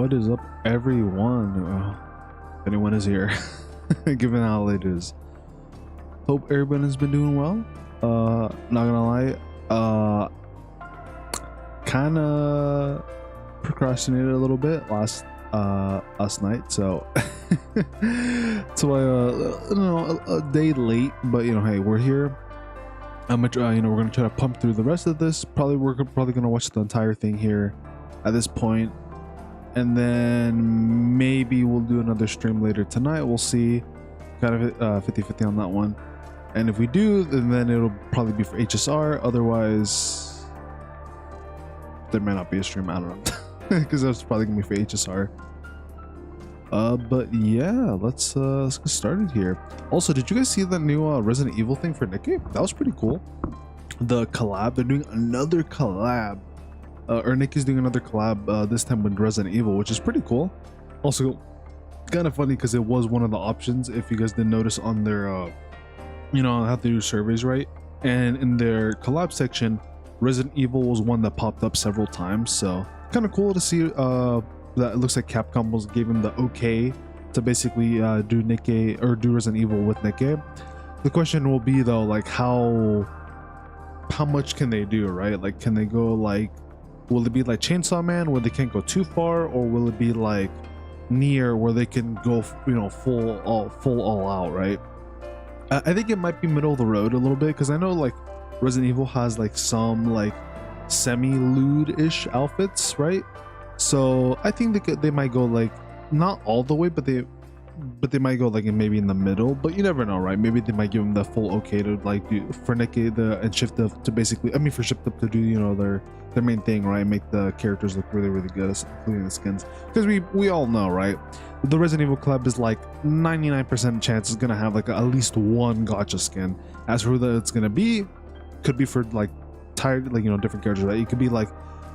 What is up, everyone? If anyone is here, given how late it is. Hope everyone has been doing well. Not gonna lie, kind of procrastinated a little bit last night, so so a day late. But hey, we're here. I'm gonna we're gonna try to pump through the rest of this. We're probably gonna watch the entire thing here at this point, and then maybe we'll do another stream later tonight. We'll see, kind of 50-50 on that one. And if we do, then it'll probably be for HSR. Otherwise, there may not be a stream. I don't know, because that's probably gonna be for HSR. But yeah, let's get started here. Also, did you guys see the new Resident Evil thing for Nikke? That was pretty cool. The collab, they're doing another collab, or Nikke's doing another collab this time with Resident Evil, which is pretty cool. Also, kind of funny because it was one of the options, if you guys didn't notice, on their how they do surveys, right? And in their collab section, Resident Evil was one that popped up several times. So kind of cool to see that it looks like Capcom gave him the okay to basically do Nikke, or do Resident Evil with Nikke. The question will be though, like how much can they do, right? Like, can they go like, will it be like Chainsaw Man where they can't go too far, or will it be like Nier where they can go full all out, right? I think it might be middle of the road a little bit, because I know like Resident Evil has like some like semi-lewd-ish outfits, right? So I think they might go like not all the way, but they might go like maybe in the middle. But you never know, right? Maybe they might give them the full okay to like do for Nikke and shift up to basically, for shift up to do their main thing, right? Make the characters look really good, including the skins, because we all know, right? The Resident Evil Club is like 99% chance is gonna have like at least one gacha skin. As for who it's gonna be, could be for like different characters, right? It could be like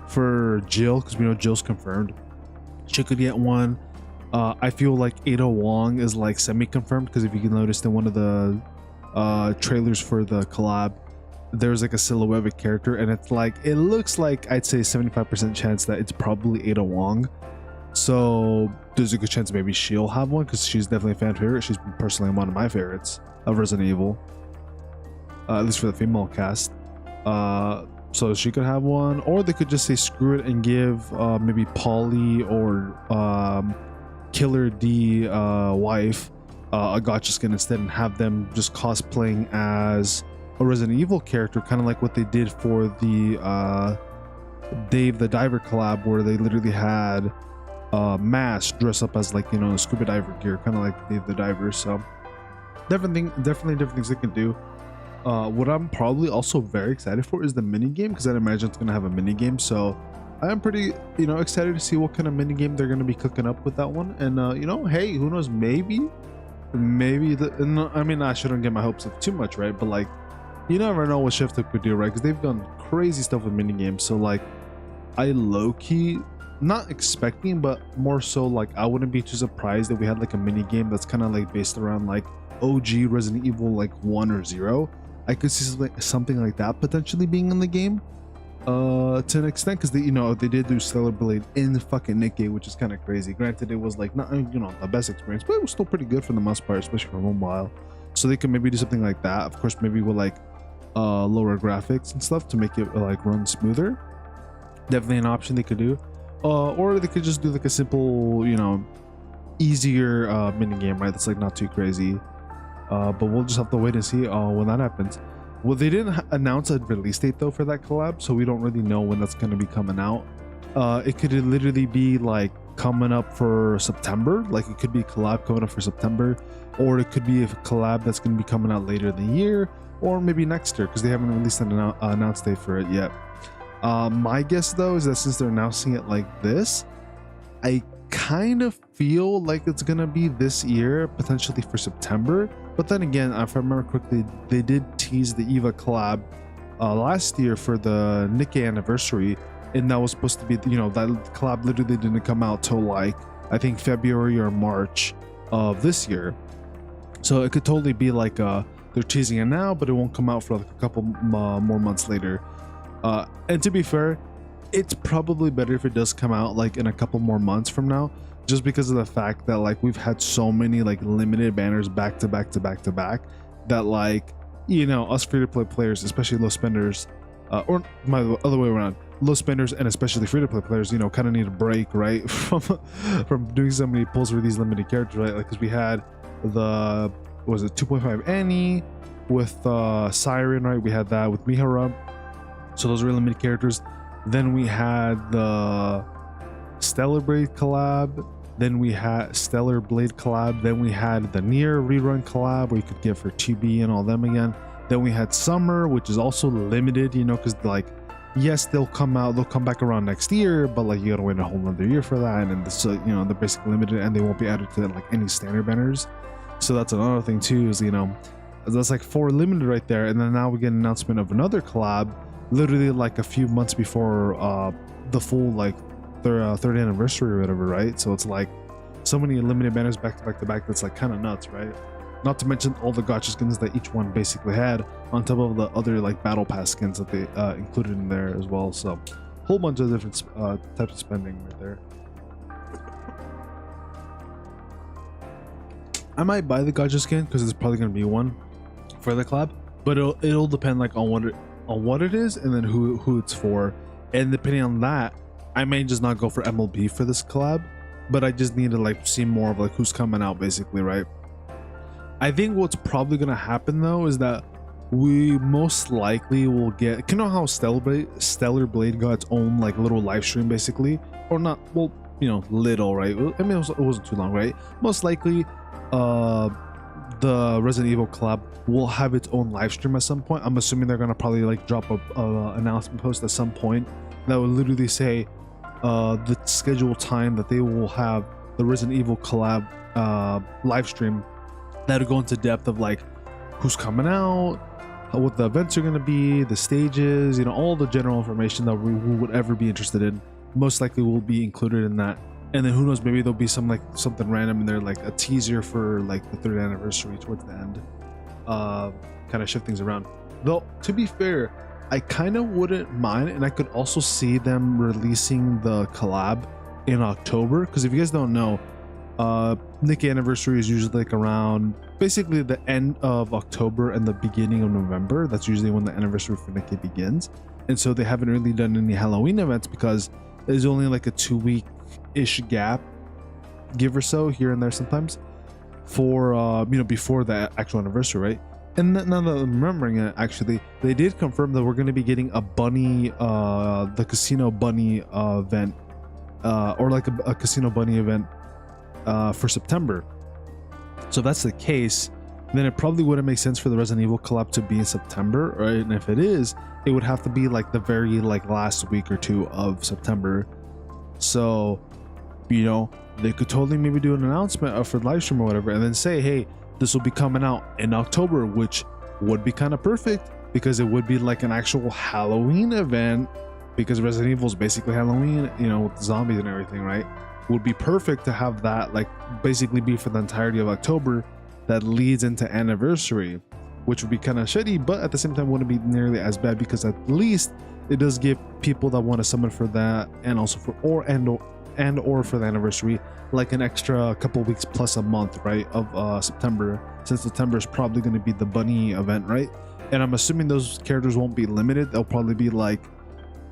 for Jill, because we know Jill's confirmed. She could get one. I feel like Ada Wong is like semi-confirmed, because if you can notice in one of the trailers for the collab, there's like a silhouette of a character, and it looks like, I'd say 75% chance that it's probably Ada Wong. So there's a good chance maybe she'll have one, because she's definitely a fan favorite. She's personally one of my favorites of Resident Evil, at least for the female cast. So she could have one, or they could just say screw it and give maybe Polly or Killer D wife a gacha skin instead, and have them just cosplaying as a Resident Evil character, kind of like what they did for the Dave the Diver collab, where they literally had Mask dress up as like scuba diver gear, kind of like Dave the Diver. So definitely different things they can do. What I'm probably also very excited for is the mini game, because I imagine it's gonna have a mini game. So I'm pretty excited to see what kind of mini game they're gonna be cooking up with that one. And hey, who knows, maybe I shouldn't get my hopes up too much, right? But like, you never know what Shift Up could do, right? Because they've done crazy stuff with mini games. So like, I low-key not expecting, but more so like, I wouldn't be too surprised if we had like a mini game that's kind of like based around like OG Resident Evil, like 1 or 0. I could see something like that potentially being in the game to an extent, because they did do Stellar Blade in fucking Nikke, which is kind of crazy. Granted, it was like not the best experience, but it was still pretty good for the most part, especially for mobile. So they could maybe do something like that, of course, maybe with like lower graphics and stuff to make it like run smoother. Definitely an option they could do, or they could just do like a simple easier mini game, right? That's like not too crazy. But we'll just have to wait and see when that happens. Well, they didn't announce a release date though for that collab, so we don't really know when that's going to be coming out. It could literally be like coming up for September, like it could be a collab coming up for September, or it could be a collab that's going to be coming out later in the year, or maybe next year, because they haven't released an announced date for it yet. My guess though is that since they're announcing it like this, I kind of feel like it's gonna be this year, potentially for September. But then again, if I remember correctly, they did tease the Eva collab last year for the Nikke anniversary, and that was supposed to be that collab literally didn't come out till like I think February or March of this year. So it could totally be like they're teasing it now, but it won't come out for like a couple more months later. And to be fair, it's probably better if it does come out like in a couple more months from now, just because of the fact that like we've had so many like limited banners back to back to back to back that, like, you know, us free-to-play players, especially low spenders, or my other way around, low spenders and especially free-to-play players, you know, kind of need a break, right, from doing so many pulls for these limited characters, right? Like, because we had the, what was it, 2.5 Annie with Siren, right? We had that with Mihara, so those were limited characters. Then we had the Stellar Blade collab, then we had Stellar Blade collab, then we had the Nier rerun collab where you could get for 2B and all them again. Then we had Summer, which is also limited, you know, because like, yes, they'll come back around next year, but like you gotta wait a whole another year for that, and so, you know, they're basically limited and they won't be added to like any standard banners. So that's another thing too, is, you know, that's like 4 limited right there. And then now we get an announcement of another collab literally like a few months before the full like their third anniversary or whatever, right? So it's like so many limited banners back to back to back, that's like kind of nuts, right? Not to mention all the gacha skins that each one basically had on top of the other like battle pass skins that they included in there as well. So whole bunch of different types of spending right there. I might buy the gacha skin because it's probably going to be one for the collab, but it'll depend like on what it is, and then who it's for, and depending on that, I may just not go for MLB for this collab, but I just need to like see more of like who's coming out basically, right? I think what's probably gonna happen though is that we most likely will get, you know how Stellar Blade got its own like little live stream basically, or not, well, you know, little, right? I mean, it wasn't too long, right? Most likely the Resident Evil collab will have its own live stream at some point. I'm assuming they're gonna probably like drop a announcement post at some point that will literally say the scheduled time that they will have the Resident Evil collab live stream, that'll go into depth of like who's coming out, what the events are going to be, the stages, you know, all the general information that we would ever be interested in most likely will be included in that. And then who knows, maybe there'll be some like something random in there, like a teaser for like the 3rd anniversary towards the end, kind of shift things around. Though to be fair, I kind of wouldn't mind, and I could also see them releasing the collab in October, because if you guys don't know, Nikke anniversary is usually like around basically the end of October and the beginning of November. That's usually when the anniversary for Nikke begins, and so they haven't really done any Halloween events because there's only like a 2-week-ish gap, give or so, here and there sometimes, for you know, before the actual anniversary, right? And now that I'm remembering it, actually, they did confirm that we're going to be getting a bunny, the casino bunny event, or like a casino bunny event for September. So if that's the case, then it probably wouldn't make sense for the Resident Evil collab to be in September, right? And if it is, it would have to be like the very like last week or two of September. So, you know, they could totally maybe do an announcement for the live stream or whatever, and then say, hey, this will be coming out in October, which would be kind of perfect because it would be like an actual Halloween event, because Resident Evil is basically Halloween, you know, with zombies and everything, right? Would be perfect to have that like basically be for the entirety of October that leads into anniversary, which would be kind of shitty, but at the same time wouldn't be nearly as bad, because at least it does give people that want to summon for that and also for or for the anniversary like an extra couple weeks plus a month, right, of September, since September is probably going to be the bunny event, right? And I'm assuming those characters won't be limited. They'll probably be like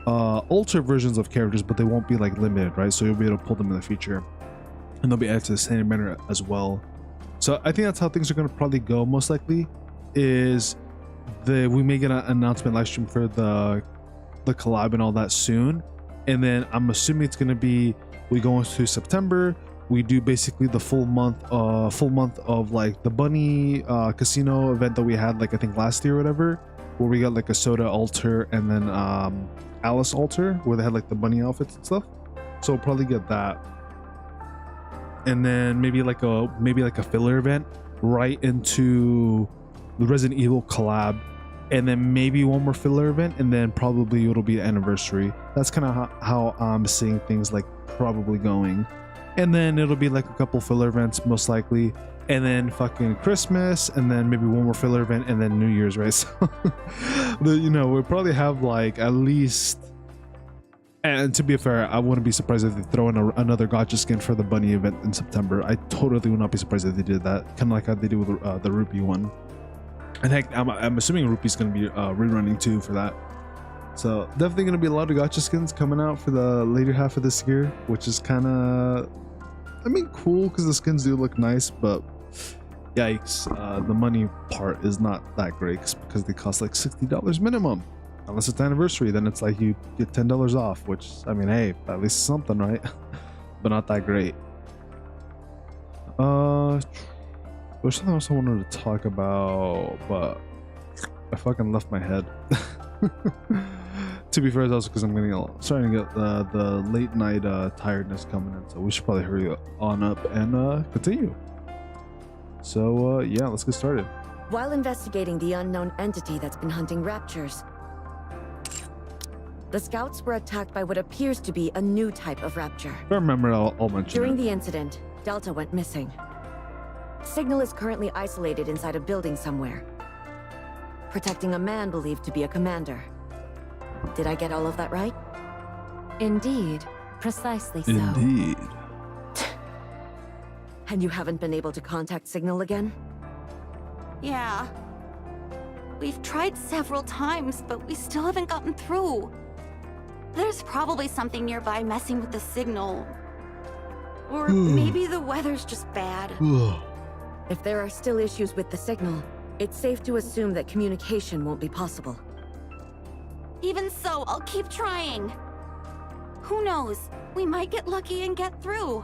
altered versions of characters, but they won't be like limited, right? So you'll be able to pull them in the future, and they'll be added to the standard banner as well. So I think that's how things are going to probably go most likely, is we may get an announcement live stream for the collab and all that soon, and then I'm assuming it's going to be, we go into September, we do basically the full month of like the bunny casino event that we had, like I think last year or whatever, where we got like a Soda altar and then Alice altar where they had like the bunny outfits and stuff. So we'll probably get that, and then maybe like a filler event right into the Resident Evil collab, and then maybe one more filler event, and then probably it'll be anniversary. That's kind of how I'm seeing things like probably going. And then it'll be like a couple filler events most likely, and then fucking Christmas, and then maybe one more filler event, and then New Year's, right? So you know, we'll probably have like at least And to be fair, I wouldn't be surprised if they throw in another Gacha skin for the bunny event in September. I totally would not be surprised if they did that, kind of like how they did with the Rupee one. And heck, I'm assuming Rupee's going to be rerunning too for that. So definitely going to be a lot of Gacha skins coming out for the later half of this year, which is kind of, I mean, cool because the skins do look nice, but yikes, the money part is not that great because they cost like $60 minimum. Unless it's anniversary, then it's like you get $10 off, which, I mean, hey, at least something, right? But not that great. There's something else I wanted to talk about, but I fucking left my head. To be fair, it's also because I'm starting to get the late night tiredness coming in, so we should probably hurry on up and continue. So yeah, let's get started. While investigating the unknown entity that's been hunting raptures, the scouts were attacked by what appears to be a new type of rapture. If I remember, I'll mention During it. the incident, Delta went missing. Signal is currently isolated inside a building somewhere, protecting a man believed to be a commander. Did I get all of that right? Indeed. Precisely so. Indeed. And you haven't been able to contact Signal again? Yeah. We've tried several times, but we still haven't gotten through. There's probably something nearby messing with the signal. Or maybe the weather's just bad. If there are still issues with the signal, it's safe to assume that communication won't be possible. Even so, I'll keep trying. Who knows? We might get lucky and get through.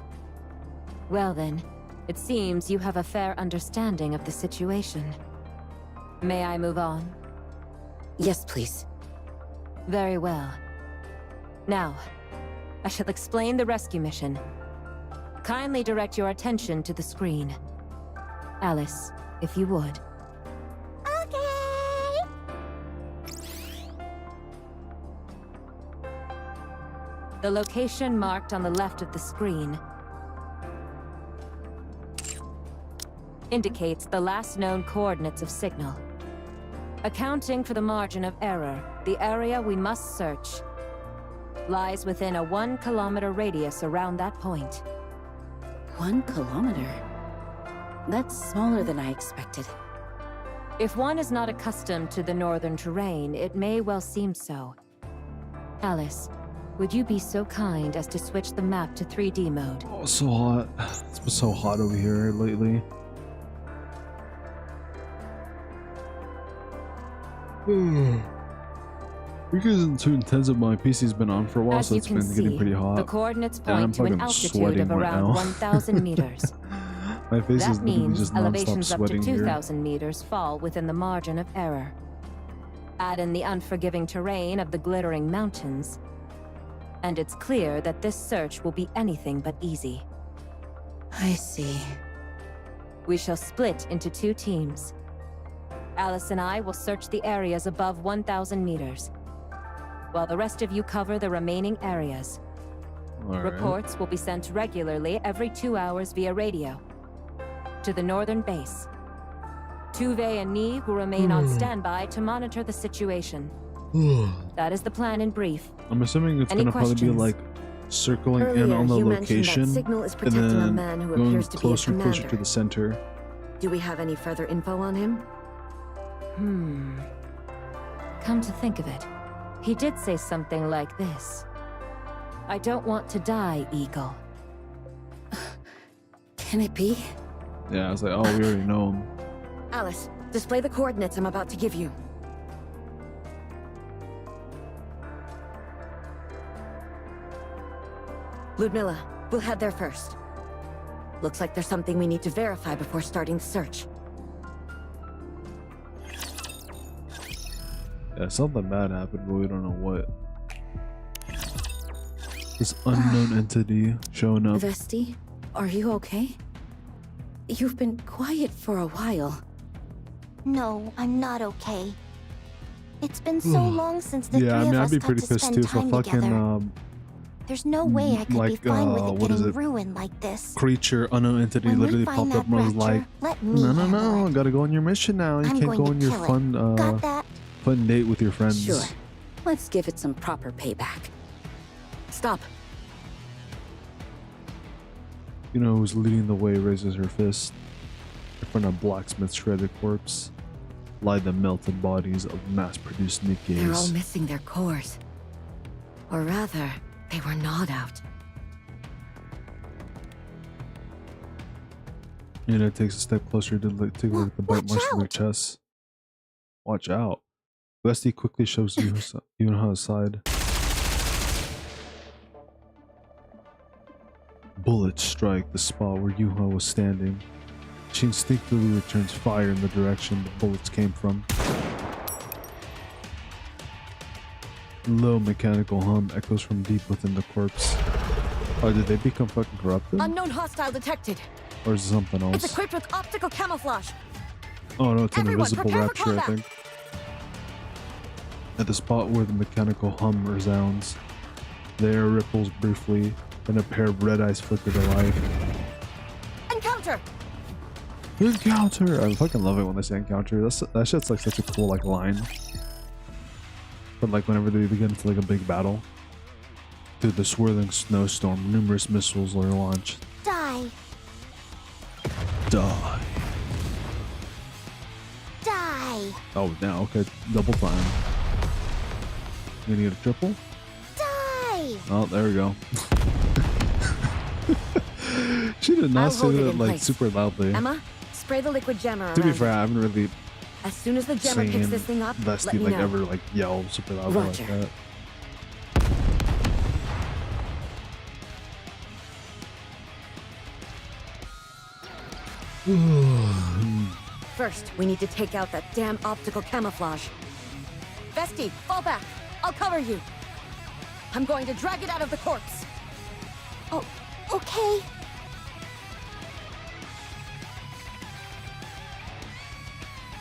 Well then, it seems you have a fair understanding of the situation. May I move on? Yes, please. Very well. Now, I shall explain the rescue mission. Kindly direct your attention to the screen. Alice, if you would. Okay! The location marked on the left of the screen indicates the last known coordinates of Signal. Accounting for the margin of error, the area we must search lies within a 1 kilometer radius around that point. 1 kilometer? That's smaller than I expected. If one is not accustomed to the northern terrain, it may well seem so. Alice, would you be so kind as to switch the map to 3D mode? Oh, so hot. It's been so hot over here lately. Because isn't too intense, my PC's been on for a while, As so you it's can been getting see, pretty hot. the coordinates And I'm point to an fucking altitude sweating of right around now. 1,000 meters. My face is That literally means just non-stop elevations up to sweating here. 2,000 meters fall within the margin of error. Add in the unforgiving terrain of the glittering mountains, and it's clear that this search will be anything but easy. I see. We shall split into 2 teams. Alice and I will search the areas above 1,000 meters, while the rest of you cover the remaining areas. All right. Reports will be sent regularly every 2 hours via radio to the northern base. Tuve and Nee will remain on standby to monitor the situation. That is the plan in brief. I'm assuming it's Any gonna probably be questions? like circling in Earlier, on the you mentioned location that Signal is and protecting a then man who going appears to be a closer and closer commander. to the center. Do we have any further info on him? Come to think of it, he did say something like this. I don't want to die, Eagle. Can it be? Yeah, I was like, oh, we already know him. Alice, display the coordinates I'm about to give you. Ludmilla, we'll head there first. Looks like there's something we need to verify before starting the search. Yeah, something bad happened, but we don't know what. This unknown entity showing up. Vesti, are you okay? You've been quiet for a while. No, I'm not okay. It's been so long since the Yeah, I three mean, of I'd us be got pretty to pissed spend too if a time fucking together. There's no way I could be like, fine with it what is getting it? ruined like this. Creature, unknown entity When we literally find popped that up and was rapture, like, let me no, handle I it. gotta go on your mission now. You I'm can't going go to on your kill it. fun, Got that? fun date with your friends. Sure. Let's give it some proper payback. Stop. You know who's leading the way raises her fist. In front of blacksmith's shredded corpse lie the melted bodies of mass-produced They're all Nikkes. missing their cores. Or rather, they were gnawed out. Yuna takes a step closer to take a look at the bite Watch marks on their out. chests. Watch out. Vesti quickly shows Eunhwa aside. Bullets strike the spot where Eunhwa was standing. She instinctively returns fire in the direction the bullets came from. A low mechanical hum echoes from deep within the corpse. Oh, did they become fucking corrupted? Unknown hostile detected. Or is it something else? It's equipped with optical camouflage. Oh no, it's an Everyone, invisible prepare for rapture, I combat. think. At the spot where the mechanical hum resounds, the air ripples briefly, and a pair of red eyes flicker to life. Encounter! Encounter! I fucking love it when they say encounter. That shit's like such a cool like line. But like whenever they begin to like a big battle, through the swirling snowstorm, numerous missiles are launched. Die. Die. Die. Oh, now okay, double time. You gonna get a triple? Die. Oh, there we go. She did not I'll say hold it that in like place. super loudly. Emma, spray the liquid gem around. To be fair, I haven't really As soon as the gemmer picks seen this thing up, let Vesti me like know. ever like yell super loudly Roger. like that. First, we need to take out that damn optical camouflage. Vesti, fall back. I'll cover you. I'm going to drag it out of the corpse. Oh, okay.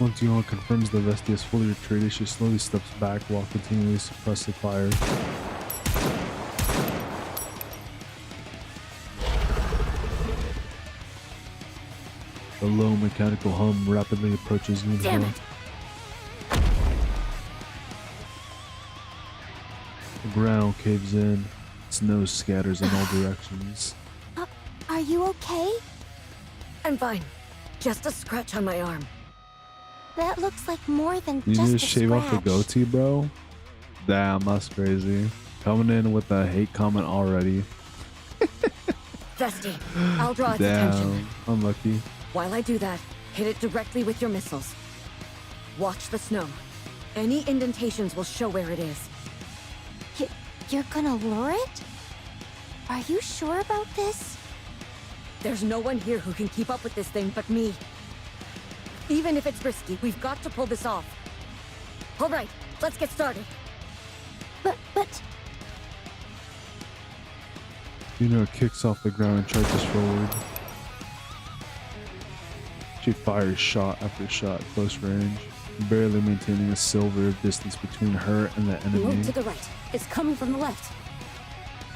Once Eunhwa confirms the Vesti is fully retreated, she slowly steps back while continuing to suppress the fire. The low mechanical hum rapidly approaches Damn Eunhwa. it. The ground caves in, snow scatters in all directions. Are you okay? I'm fine. Just a scratch on my arm. That looks like more than You just need a to shave off the scratch. goatee, bro? Damn, that's crazy. Coming in with a hate comment already. Vesti, I'll draw its attention. Damn, unlucky. While I do that, hit it directly with your missiles. Watch the snow. Any indentations will show where it is. You're gonna lure it? Are you sure about this? There's no one here who can keep up with this thing but me. Even if it's risky, we've got to pull this off. All right, let's get started. But... Eunhwa kicks off the ground and charges forward. She fires shot after shot at close range, barely maintaining a silver of distance between her and the enemy. Move to the right. It's coming from the left.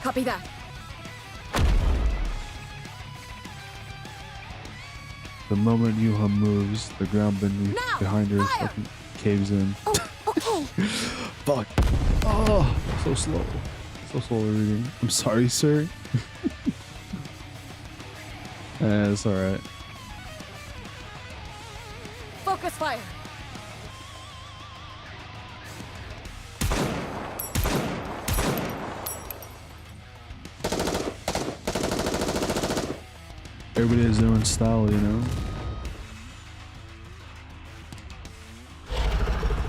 Copy that. The moment Eunhwa moves, the ground Now, behind her fire! fucking caves in. Oh, okay. Fuck. Oh, so slow. So slow reading. I'm sorry, sir. It's alright. Focus fire. Everybody has their own style, you know?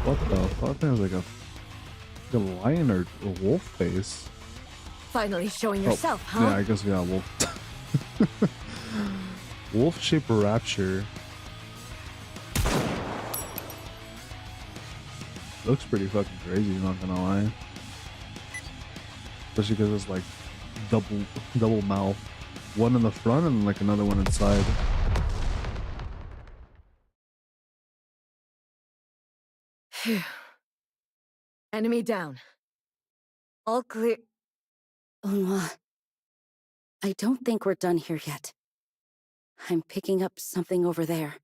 What the fuck? That was like a lion or a wolf face. Finally showing yourself, Yeah, huh? I guess we got a wolf. Wolf shape rapture. Looks pretty fucking crazy, not gonna lie. Especially because it's like double mouth. One in the front and like another one inside. Phew. Enemy down. All clear. Eunhwa, I don't think we're done here yet. I'm picking up something over there.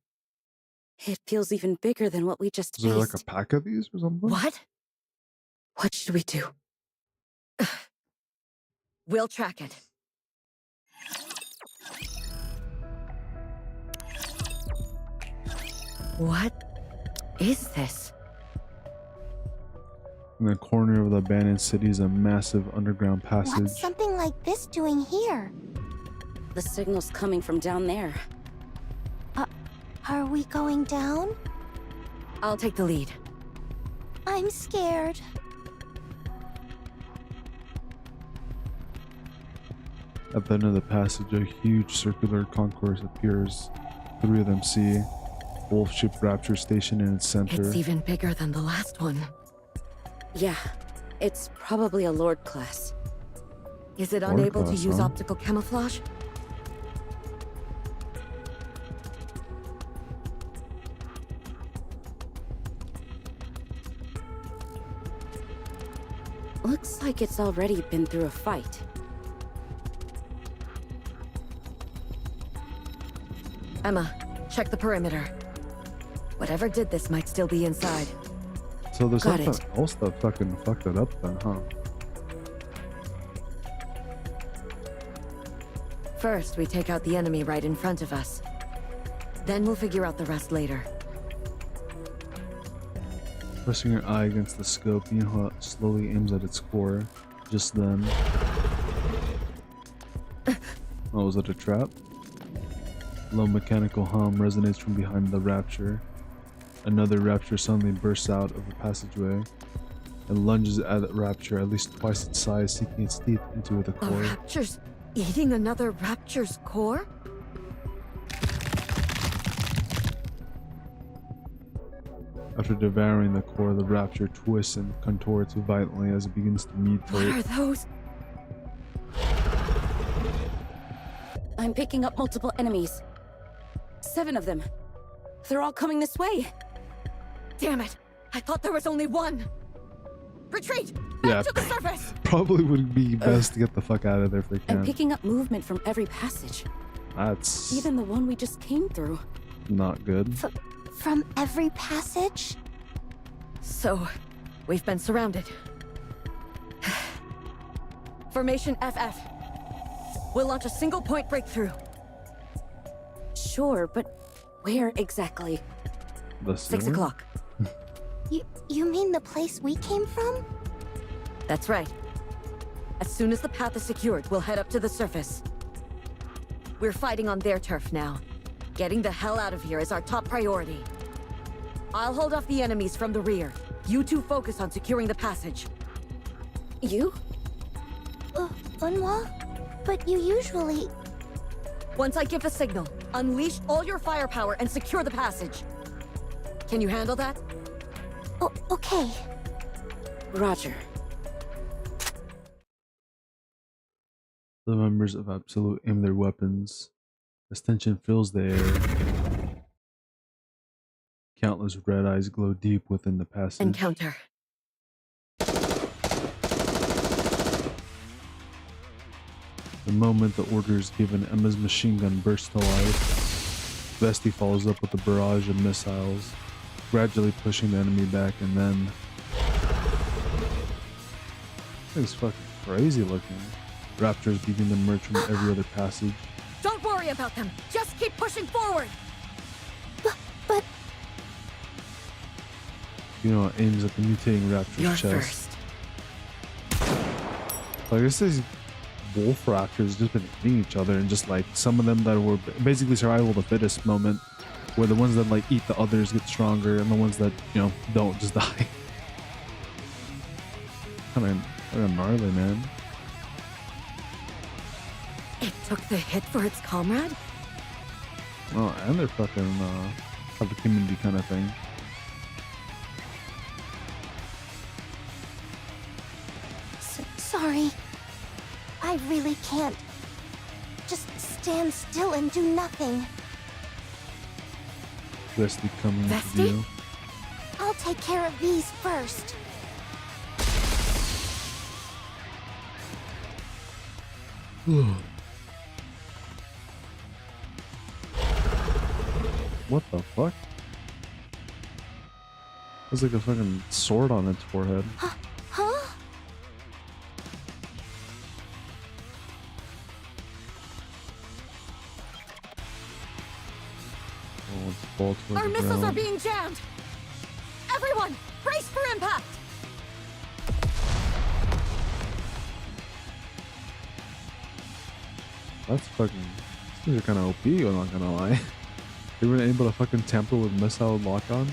It feels even bigger than what we just Is there like faced. a pack of these or something? What? What should we do? We'll track it. What is this? In the corner of the abandoned city is a massive underground passage. What's something like this doing here? The signal's coming from down there. Are we going down? I'll take the lead. I'm scared. At the end of the passage, a huge circular concourse appears. 3 of them see Wolf Ship Rapture station in its center. It's even bigger than the last one. Yeah, it's probably a Lord class. Is it Lord unable class, to use huh? optical camouflage? Looks like it's already been through a fight. Emma, check the perimeter. Whatever did this might still be inside. So there's Got something else that fucking fucked it up then, huh? First, we take out the enemy right in front of us. Then we'll figure out the rest later. Pressing your eye against the scope, Eunhwa slowly aims at its core. Just then... Oh, was it a trap? Low mechanical hum resonates from behind the Rapture. Another Rapture suddenly bursts out of the passageway and lunges at the Rapture at least twice its size, sinking its teeth into the A core. Rapture's eating another Rapture's core? After devouring the core, the Rapture twists and contorts violently as it begins to What are mutate. those? I'm picking up multiple enemies. 7 of them. They're all coming this way. Damn it! I thought there was only one! Retreat! Back Yeah. to the surface! Probably would be best to get the fuck out of there if they I'm can. picking up movement from every passage. That's Even the one we just came through. not good. From every passage? So, we've been surrounded. Formation FF. We'll launch a single point breakthrough. Sure, but where exactly? The 6 sewer? o'clock. You mean the place we came from? That's right. As soon as the path is secured, we'll head up to the surface. We're fighting on their turf now. Getting the hell out of here is our top priority. I'll hold off the enemies from the rear. You two focus on securing the passage. You? Eunhwa? But you usually... Once I give the signal, unleash all your firepower and secure the passage. Can you handle that? Oh, okay. Roger. The members of Absolute aim their weapons. As tension fills the air, countless red eyes glow deep within the passage. Encounter. The moment the order is given, Emma's machine gun bursts to life. Vesti follows up with a barrage of missiles, gradually pushing the enemy back, and then... This is fucking crazy looking. Raptors begin to emerge from every other passage. Don't worry about them. Just keep pushing forward. But Aims at the mutating raptor's You're chest. first. So I guess these wolf raptors just been hitting each other, and just like some of them that were basically survival of the fittest moment, where the ones that like eat the others get stronger, and the ones that don't just die. Kind of gnarly, man. It took the hit for its comrade? Oh, and they're fucking have a community kind of thing. sorry. I really can't just stand still and do nothing. Vesti coming into Vesti? view. I'll take care of these first. What the fuck? There's like a fucking sword on its forehead. Huh? Oh, it's fall towards Our the missiles are ground. being jammed! Everyone, brace for impact! That's fucking. These things are kind of OP, I'm not gonna lie. They weren't able to fucking tamper with missile lock-on.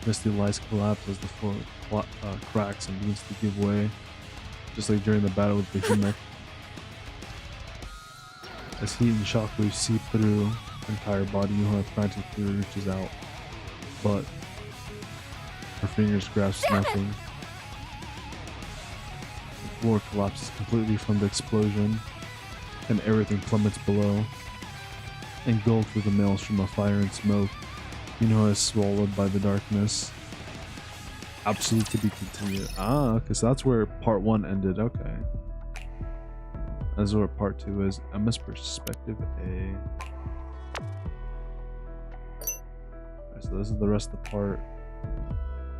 Vesti lies collapse as the floor cracks and begins to give way, just like during the battle with Behemoth. As heat and shockwaves seep through her entire body, Eunhwa frantically reaches out, but her fingers grasp nothing. The floor collapses completely from the explosion, and everything plummets below, engulfed through the maelstrom of fire and smoke. Eunhwa is swallowed by the darkness. Absolute to be continued. Ah, okay, so that's where part 1 ended. Okay. That's where part 2 is. Emma's perspective A. Alright, so this is the rest of the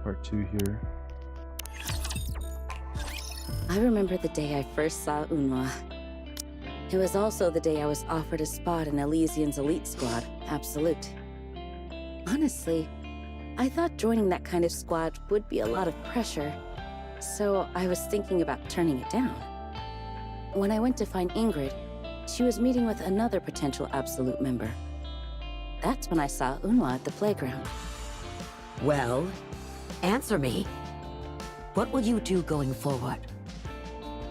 part 2 here. I remember the day I first saw Eunhwa. It was also the day I was offered a spot in Elysian's elite squad, Absolute. Honestly, I thought joining that kind of squad would be a lot of pressure, so I was thinking about turning it down. When I went to find Ingrid, she was meeting with another potential Absolute member. That's when I saw Eunhwa at the playground. Well, answer me. What will you do going forward?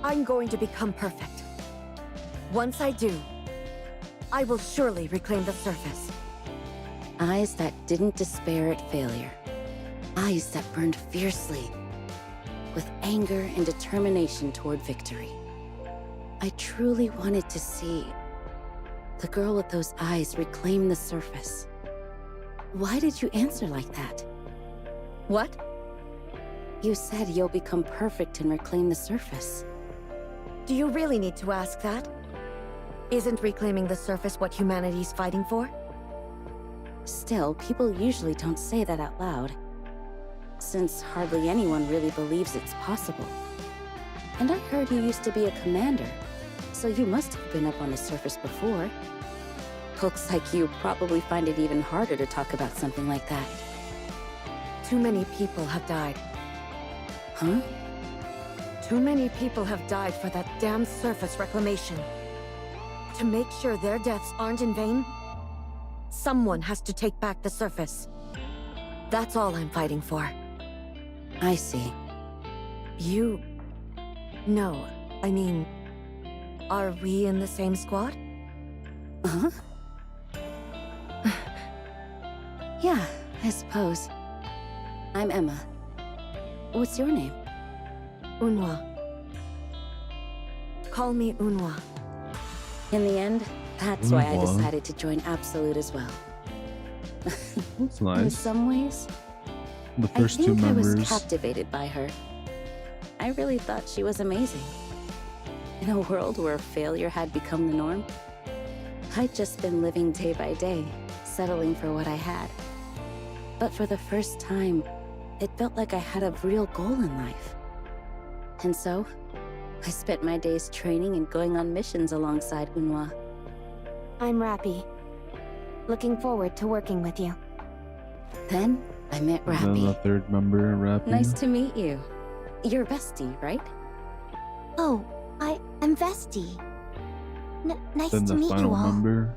I'm going to become perfect. Once I do, I will surely reclaim the surface. Eyes that didn't despair at failure. Eyes that burned fiercely, with anger and determination toward victory. I truly wanted to see the girl with those eyes reclaim the surface. Why did you answer like that? What? You said you'll become perfect and reclaim the surface. Do you really need to ask that? Isn't reclaiming the surface what humanity's fighting for? Still, people usually don't say that out loud, since hardly anyone really believes it's possible. And I heard you used to be a commander, so you must have been up on the surface before. Looks like you probably find it even harder to talk about something like that. Too many people have died. Huh? Too many people have died for that damn surface reclamation. To make sure their deaths aren't in vain, someone has to take back the surface. That's all I'm fighting for. I see. You... No, I mean... Are we in the same squad? Huh? Yeah, I suppose. I'm Emma. What's your name? Eunhwa. Call me Eunhwa. In the end, that's why I Eunhwa. decided to join Absolute as well. That's In nice. some ways, The first I two think I was members. captivated by her. I really thought she was amazing. In a world where failure had become the norm, I'd just been living day by day, settling for what I had. But for the first time, it felt like I had a real goal in life. And so, I spent my days training and going on missions alongside Eunhwa. I'm Rapi. Looking forward to working with you. Then, I met And then the Rapi. third member, Rapi. Nice to meet you. You're Vesti, right? Oh, I'm Vesti. Nice Then to the meet you final all. member.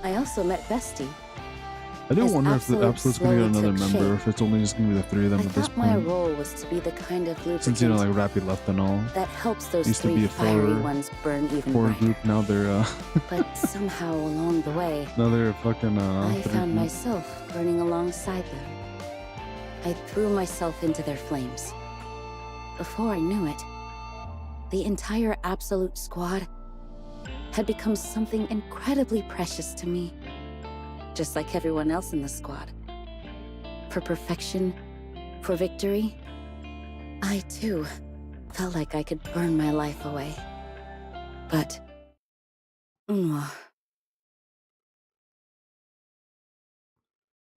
I also met Vesti. I do As wonder if the Absolute Absolute's gonna get slowly another took member, or shape, if it's only just gonna be the three of them I at this thought my point. role was to be the kind of lubricant Since, you know, like Rapi left and all. that helps those Used to three be a fiery four- ones burn even Four brighter. group, now they're But somehow along the way, now they're fucking I three found group. myself burning alongside them. I threw myself into their flames. Before I knew it, the entire Absolute squad had become something incredibly precious to me. Just like everyone else in the squad. For perfection, for victory, I too felt like I could burn my life away. But Eunhwa,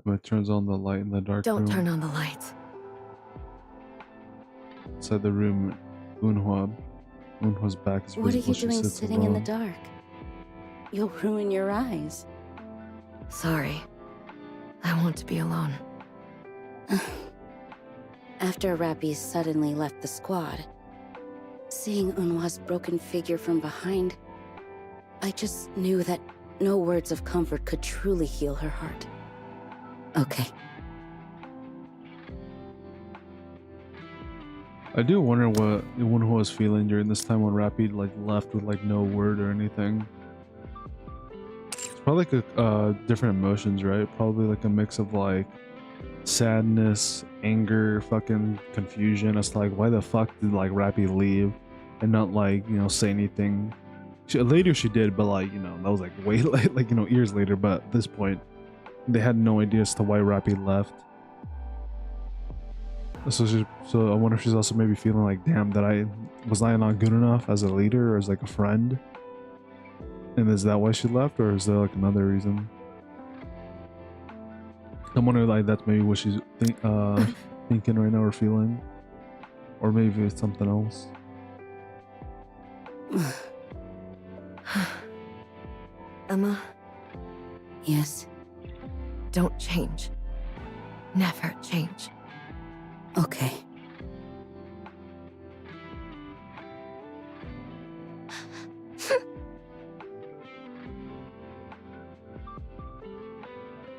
It turns on the light in the dark Don't room. turn on the lights. Inside the room, Eunhwa's back is what are visible. you She doing sits sitting in the alone. dark? You'll ruin your eyes. Sorry. I want to be alone. After Rapi suddenly left the squad, seeing Eunhwa's broken figure from behind, I just knew that no words of comfort could truly heal her heart. Okay. I do wonder what Eunhwa was feeling during this time when Rapi like left with like no word or anything. It's probably like different emotions, right? Probably like a mix of like sadness, anger, fucking confusion as to like why the fuck did like Rapi leave and not like, you know, say anything. Later she did, but like, you know, that was like way late, like, you know, years later. But at this point, they had no idea as to why Rapi left. So I wonder if she's also maybe feeling like, damn, that I not good enough as a leader or as like a friend. And is that why she left, or is there like another reason? I'm wondering like that's maybe what she's thinking right now or feeling, or maybe it's something else. Emma, Yes. don't change. Never change. Okay.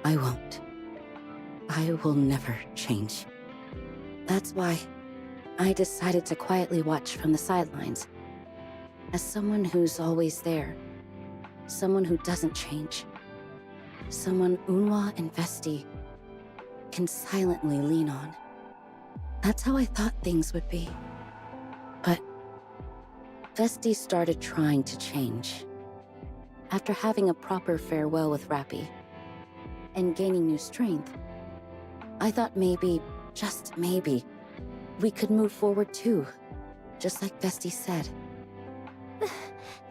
I won't. I will never change. That's why I decided to quietly watch from the sidelines. As someone who's always there. Someone who doesn't change. Someone Eunhwa and Vesti can silently lean on. That's how I thought things would be. But Vesti started trying to change. After having a proper farewell with Rapi and gaining new strength, I thought maybe, just maybe, we could move forward too, just like Vesti said.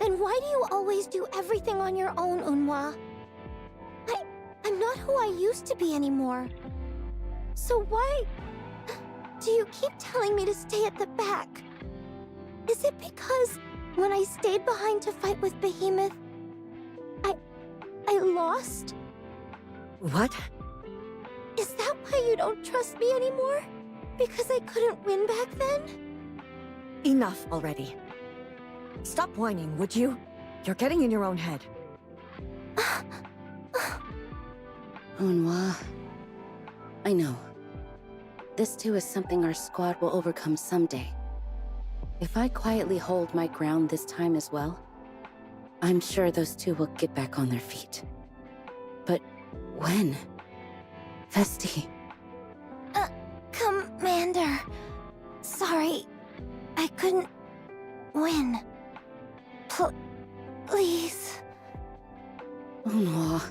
Then why do you always do everything on your own, Eunhwa? I'm not who I used to be anymore. So why do you keep telling me to stay at the back? Is it because when I stayed behind to fight with Behemoth, I lost? What? Is that why you don't trust me anymore? Because I couldn't win back then? Enough already. Stop whining, would you? You're getting in your own head. Eunhwa, I know. This too is something our squad will overcome someday. If I quietly hold my ground this time as well, I'm sure those two will get back on their feet. But when? Vesti. Commander. Sorry. I couldn't win. Please. Eunhwa.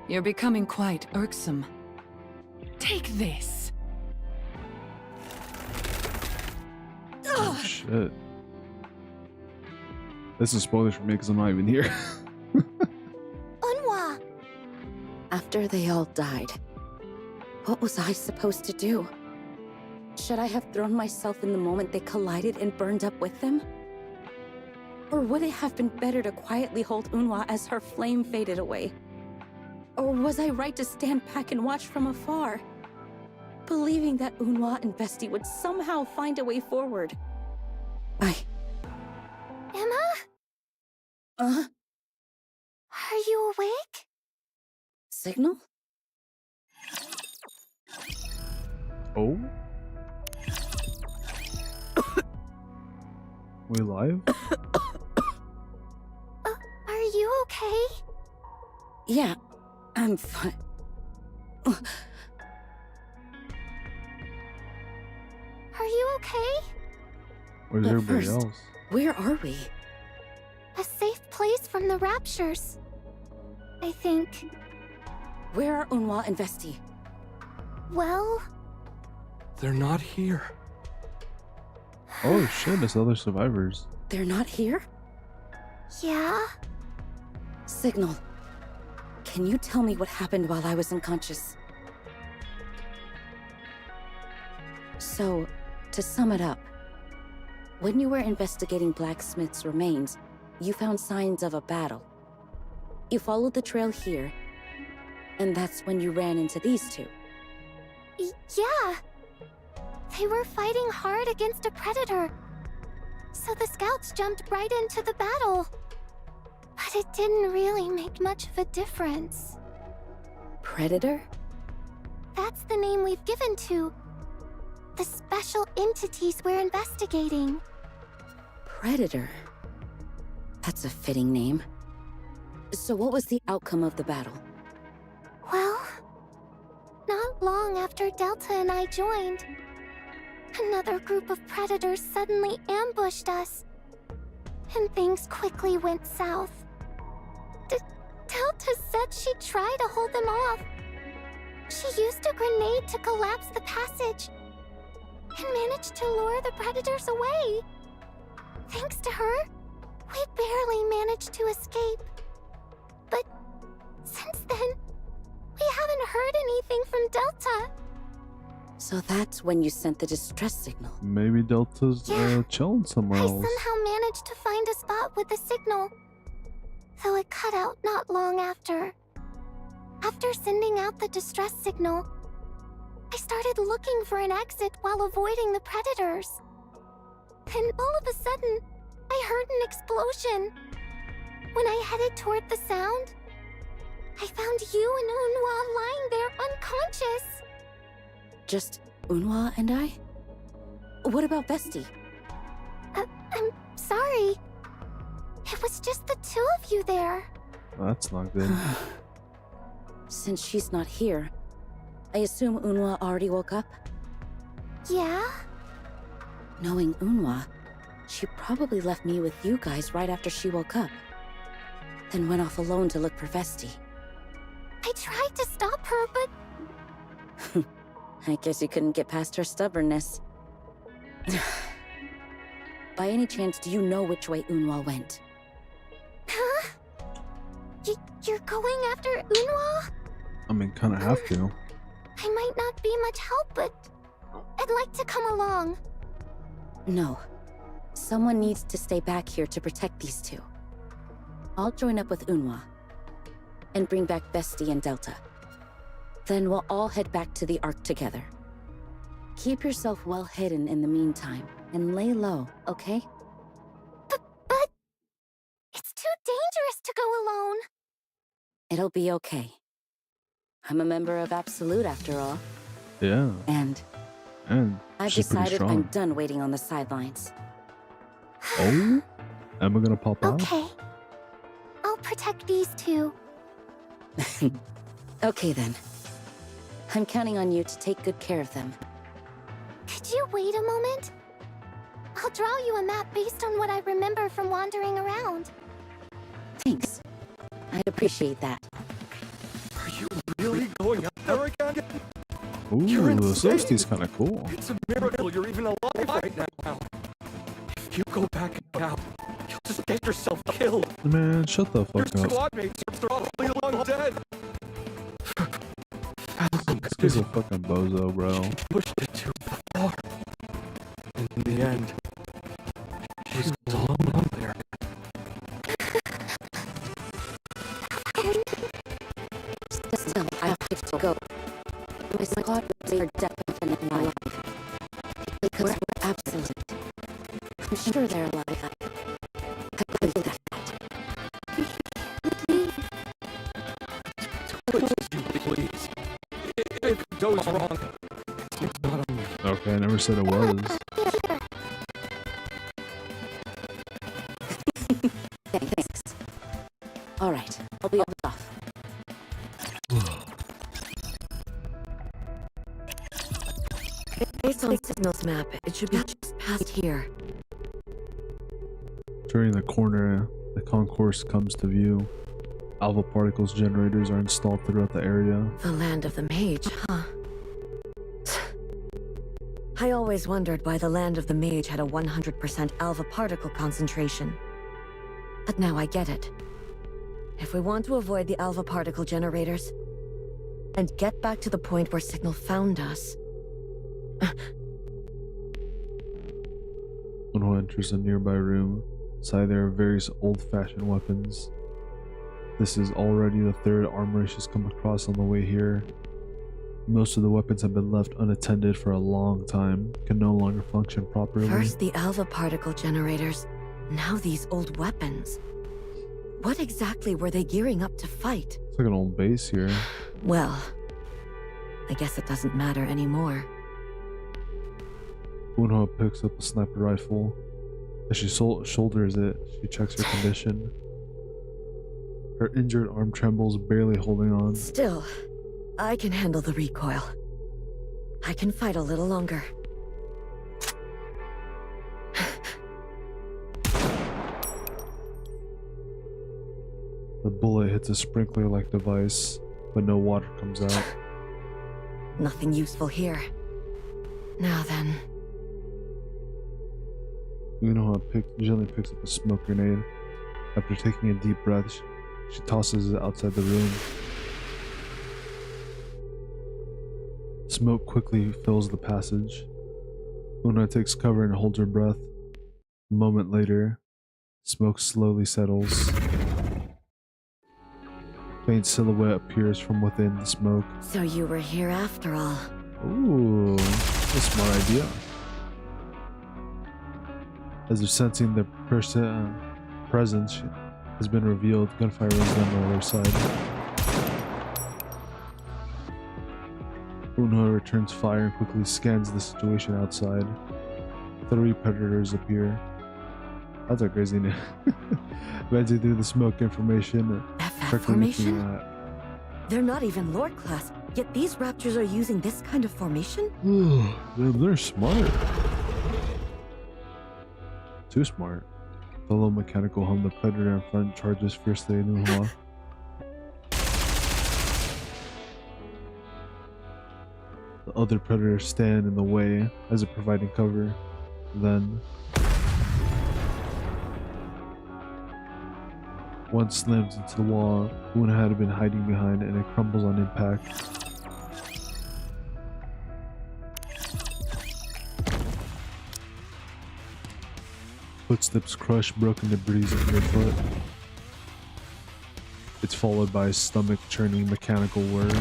You're becoming quite irksome. Take this. Oh, shit. This is spoilers for me because I'm not even here. Eunhwa. After they all died, what was I supposed to do? Should I have thrown myself in the moment they collided and burned up with them? Or would it have been better to quietly hold Eunhwa as her flame faded away? Or was I right to stand back and watch from afar? Believing that Eunhwa and Vesti would somehow find a way forward. Emma? Are you awake? Signal? Oh? We live? Are you okay? Yeah, I'm fine. Are you okay? Where's But everybody first- else? Where are we? A safe place from the raptures. I think. Where are Eunhwa and Vesti? Well, They're not here. Oh shit, it's other survivors. They're not here? yeah. Signal. Can you tell me what happened while I was unconscious? So, to sum it up, when you were investigating Blacksmith's remains, you found signs of a battle. You followed the trail here, and that's when you ran into these two. Yeah. They were fighting hard against a predator. So the scouts jumped right into the battle. But it didn't really make much of a difference. Predator? That's the name we've given to the special entities we're investigating. Predator? That's a fitting name. So what was the outcome of the battle? Well, not long after Delta and I joined, another group of predators suddenly ambushed us. And things quickly went south. Delta said she'd try to hold them off. She used a grenade to collapse the passage and managed to lure the predators away. Thanks to her, we barely managed to escape. But since then, we haven't heard anything from Delta. So that's when you sent the distress signal. Maybe Delta's chilling somewhere I else. somehow managed to find a spot with the signal, though it cut out not long after. After sending out the distress signal, I started looking for an exit while avoiding the predators. Then all of a sudden, I heard an explosion. When I headed toward the sound, I found you and Eunhwa lying there unconscious. Just Eunhwa and I? What about Vesti? I'm sorry. It was just the two of you there. That's not good. Since she's not here, I assume Eunhwa already woke up? Yeah? Knowing Eunhwa, she probably left me with you guys right after she woke up. Then went off alone to look for Vesti. I tried to stop her, but I guess you couldn't get past her stubbornness. By any chance, do you know which way Eunhwa went? huh? You're going after Eunhwa? I mean, kind of have to. I might not be much help, but I'd like to come along. No. Someone needs to stay back here to protect these two. I'll join up with Eunhwa and bring back Vesti and Delta. Then we'll all head back to the Ark together. Keep yourself well hidden in the meantime, and lay low, okay? But it's too dangerous to go alone. It'll be okay. I'm a member of Absolute after all. Yeah. And I've she's pretty decided I'm strong. done waiting on the sidelines. Oh? Am I gonna pop out? Okay. I'll protect these two. Okay then. I'm counting on you to take good care of them. Could you wait a moment? I'll draw you a map based on what I remember from wandering around. Thanks. I'd appreciate that. Are you really going out there again? Ooh, You're the insane. Celesti's kind of cool. It's a miracle you're even alive right now. If you go back out, you'll just get yourself killed. Man, shut the Your fuck up. squad mates are probably long dead. This guy's a fucking bozo, bro. Pushed it too far. And in the end, she's alone out there. Still, I have to go. My squad are definitely alive. Because we're absolute. I'm sure they're alive. I believe that fact. Please. If it goes wrong, it's not on me. Okay, I never said it was. Thanks. Alright, I'll be off. Based on Signal's map, it should be just past here. During the corner, the concourse comes to view. Alpha particles generators are installed throughout the area. The land of the mage, huh? I always wondered why the land of the mage had a 100% alpha particle concentration. But now I get it. If we want to avoid the alpha particle generators, and get back to the point where Signal found us... Eunhwa enters a nearby room. Inside there are various old-fashioned weapons. This is already the third armory she's come across on the way here. Most of the weapons have been left unattended for a long time, can no longer function properly. First the alpha particle generators, now these old weapons. What exactly were they gearing up to fight? It's like an old base here. Well, I guess it doesn't matter anymore. Eunhwa picks up a sniper rifle. As she shoulders it, she checks her condition. Her injured arm trembles, barely holding on. Still, I can handle the recoil. I can fight a little longer. The bullet hits a sprinkler-like device, but no water comes out. Nothing useful here. Now then. Eunhwa gently picks up a smoke grenade. After taking a deep breath, she tosses it outside the room. Smoke quickly fills the passage. Eunhwa takes cover and holds her breath. A moment later, smoke slowly settles. Faint silhouette appears from within the smoke. So you were here after all. Ooh, that's a smart idea. As if sensing their presence has been revealed, gunfire rings down on their side. Eunhwa returns fire and quickly scans the situation outside. 3 predators appear. That's a crazy name. Venting through the smoke information. FF formation? They're not even Lord class, yet these raptors are using this kind of formation? They're smart. Too smart. The low mechanical hum, the predator in front charges fiercely at Eunhwa. The other predators stand in the way as if providing cover. Then one slams into the wall Eunhwa had been hiding behind, and it crumbles on impact. Footsteps crush broken debris underfoot. It's followed by a stomach-churning mechanical whir.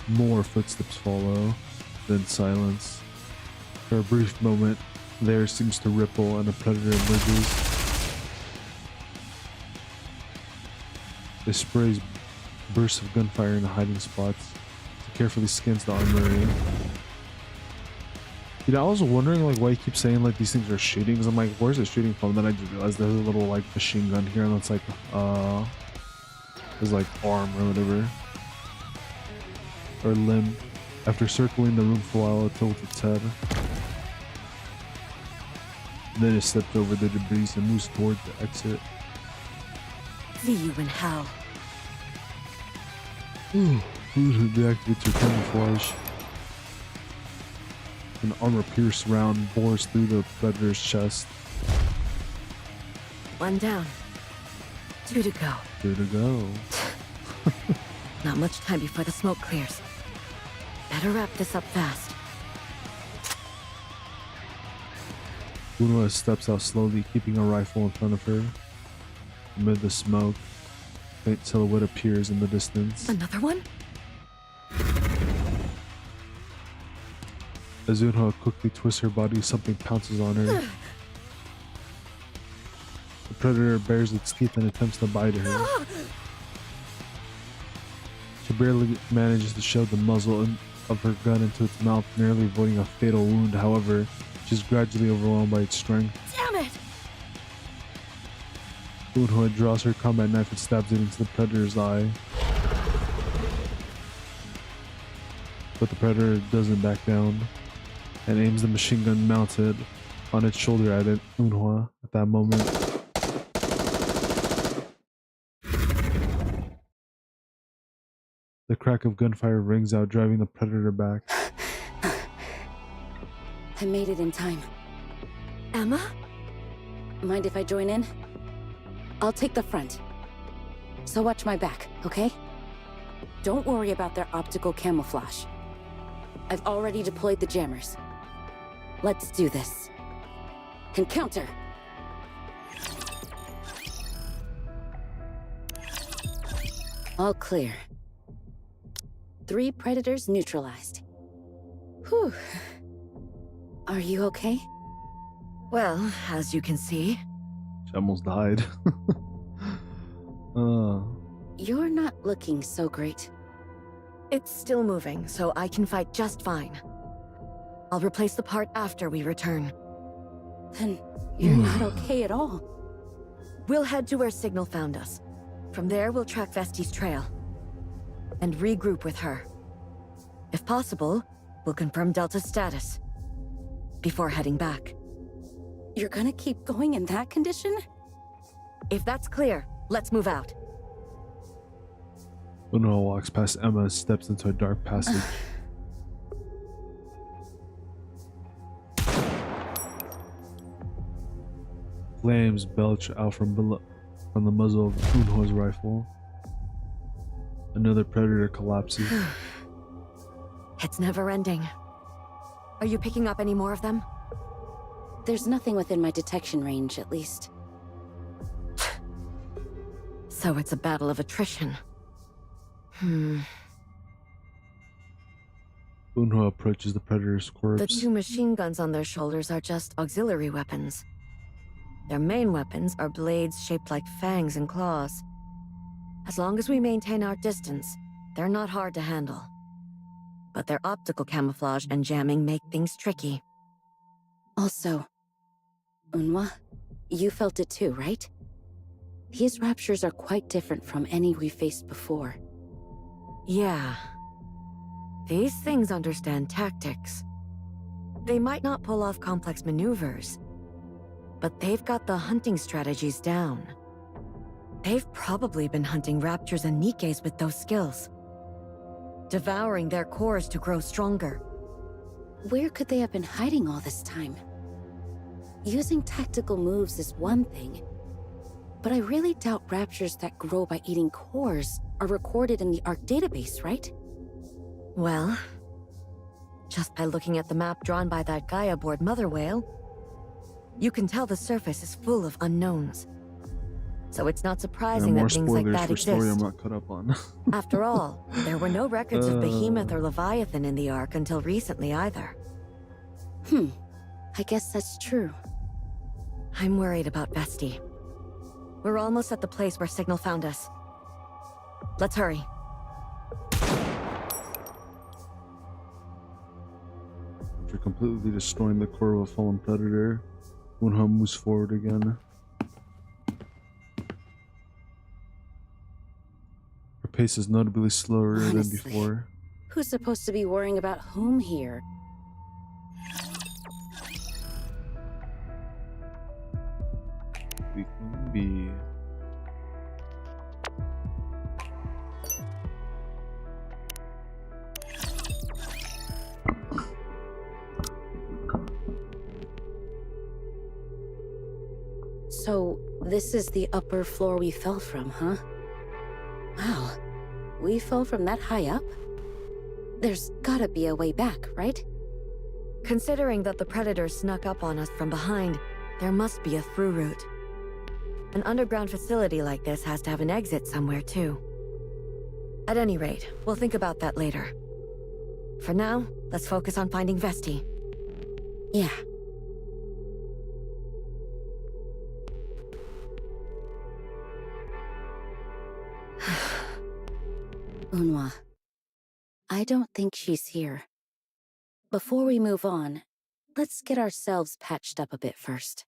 More footsteps follow, then silence. For a brief moment, the air seems to ripple and a predator emerges. It sprays bursts of gunfire into hiding spots. It carefully scans the armory. You know, I was wondering like why you keep saying like these things are shooting, because I'm like, where's it shooting from? Then I just realized there's a little like machine gun here, and it's like there's like arm or whatever, or limb. After circling the room for a while, it tilts its head. Then it steps over the debris and moves toward the exit. See you in hell. Ooh, deactivates your camouflage. An armor-pierced round bores through the predator's chest. 1 down. 2 to go. 2 to go. Not much time before the smoke clears. Better wrap this up fast. Eunhwa steps out slowly, keeping a rifle in front of her. Amid the smoke, a faint silhouette appears in the distance. Another one? As Eunhwa quickly twists her body, something pounces on her. The predator bares its teeth and attempts to bite her. She barely manages to shove the muzzle of her gun into its mouth, narrowly avoiding a fatal wound. However, she's gradually overwhelmed by its strength. Damn it! Eunhwa draws her combat knife and stabs it into the predator's eye. But the predator doesn't back down and aims the machine gun mounted on its shoulder at Eunhwa at that moment. The crack of gunfire rings out, driving the predator back. I made it in time. Emma? Mind if I join in? I'll take the front. So watch my back, okay? Don't worry about their optical camouflage. I've already deployed the jammers. Let's do this. And counter! All clear. 3 predators neutralized. Whew. Are you okay? Well, as you can see. She almost died. You're not looking so great. It's still moving, so I can fight just fine. I'll replace the part after we return. Then you're not okay at all. We'll head to where Signal found us. From there, we'll track Vesti's trail. And regroup with her. If possible, we'll confirm Delta's status. Before heading back. You're gonna keep going in that condition? If that's clear, let's move out. Eunhwa walks past Emma and steps into a dark passage. Flames belch out from the muzzle of Eunhwa's rifle. Another predator collapses. It's never ending. Are you picking up any more of them? There's nothing within my detection range, at least. So it's a battle of attrition. Eunhwa approaches the predator's corpse. The 2 machine guns on their shoulders are just auxiliary weapons. Their main weapons are blades shaped like fangs and claws. As long as we maintain our distance, they're not hard to handle. But their optical camouflage and jamming make things tricky. Also, Eunhwa, you felt it too, right? These raptures are quite different from any we faced before. Yeah. These things understand tactics. They might not pull off complex maneuvers, but they've got the hunting strategies down. They've probably been hunting raptors and Nikkes with those skills. Devouring their cores to grow stronger. Where could they have been hiding all this time? Using tactical moves is one thing, but I really doubt raptures that grow by eating cores are recorded in the ARC database, right? Well, just by looking at the map drawn by that guy aboard Mother Whale, you can tell the surface is full of unknowns. So it's not surprising that things like that exist. Story I'm not caught up on. After all, there were no records of Behemoth or Leviathan in the Ark until recently either. I guess that's true. I'm worried about Vesti. We're almost at the place where Signal found us. Let's hurry. After completely destroying the core of a fallen predator, Eunhwa moves forward again. Her pace is notably slower than before. Who's supposed to be worrying about whom here? We can be... So, this is the upper floor we fell from, huh? Wow, we fell from that high up? There's gotta be a way back, right? Considering that the Predators snuck up on us from behind, there must be a through route. An underground facility like this has to have an exit somewhere, too. At any rate, we'll think about that later. For now, let's focus on finding Vesti. Yeah. Eunhwa, I don't think she's here. Before we move on, let's get ourselves patched up a bit first.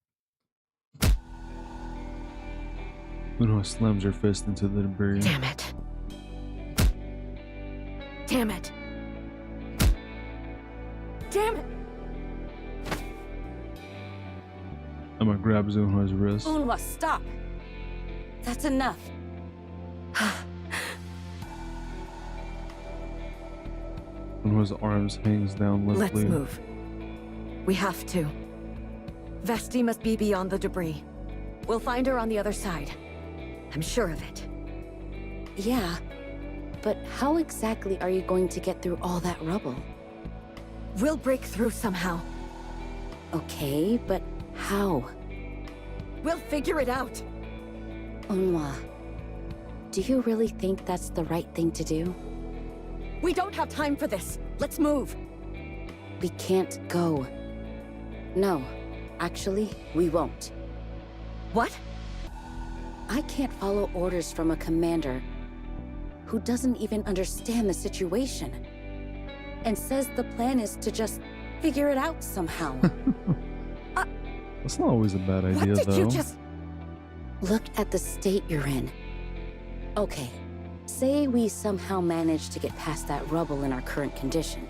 Eunhwa slams her fist into the debris. Damn it. Damn it. Damn it! Emma grabs Eunhwa's wrist. Eunhwa, stop! That's enough. Eunhwa's arms hangs down limply. Let's move. We have to. Vesti must be beyond the debris. We'll find her on the other side. I'm sure of it. Yeah, but how exactly are you going to get through all that rubble? We'll break through somehow. Okay, but how? We'll figure it out. Eunhwa, Do you really think that's the right thing to do? We don't have time for this. Let's move. We can't go. No, actually, we won't. What? I can't follow orders from a commander who doesn't even understand the situation and says the plan is to just figure it out somehow. That's not always a bad idea, What did though. you just... Look at the state you're in. Okay, say we somehow manage to get past that rubble in our current condition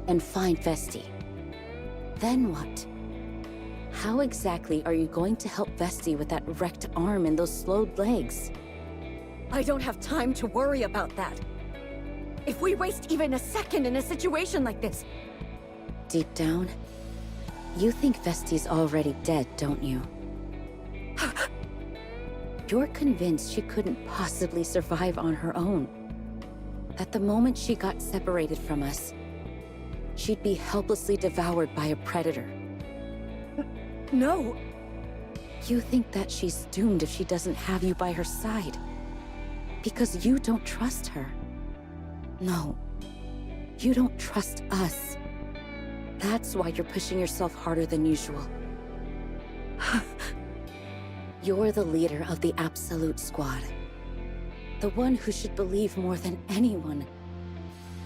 and find Vesti. Then what? How exactly are you going to help Vesti with that wrecked arm and those slowed legs? I don't have time to worry about that. If we waste even a second in a situation like this... Deep down, you think Vesti's already dead, don't you? You're convinced she couldn't possibly survive on her own. That the moment she got separated from us, she'd be helplessly devoured by a predator. No. You think that she's doomed if she doesn't have you by her side. Because you don't trust her. No. You don't trust us. That's why you're pushing yourself harder than usual. You're the leader of the Absolute Squad. The one who should believe more than anyone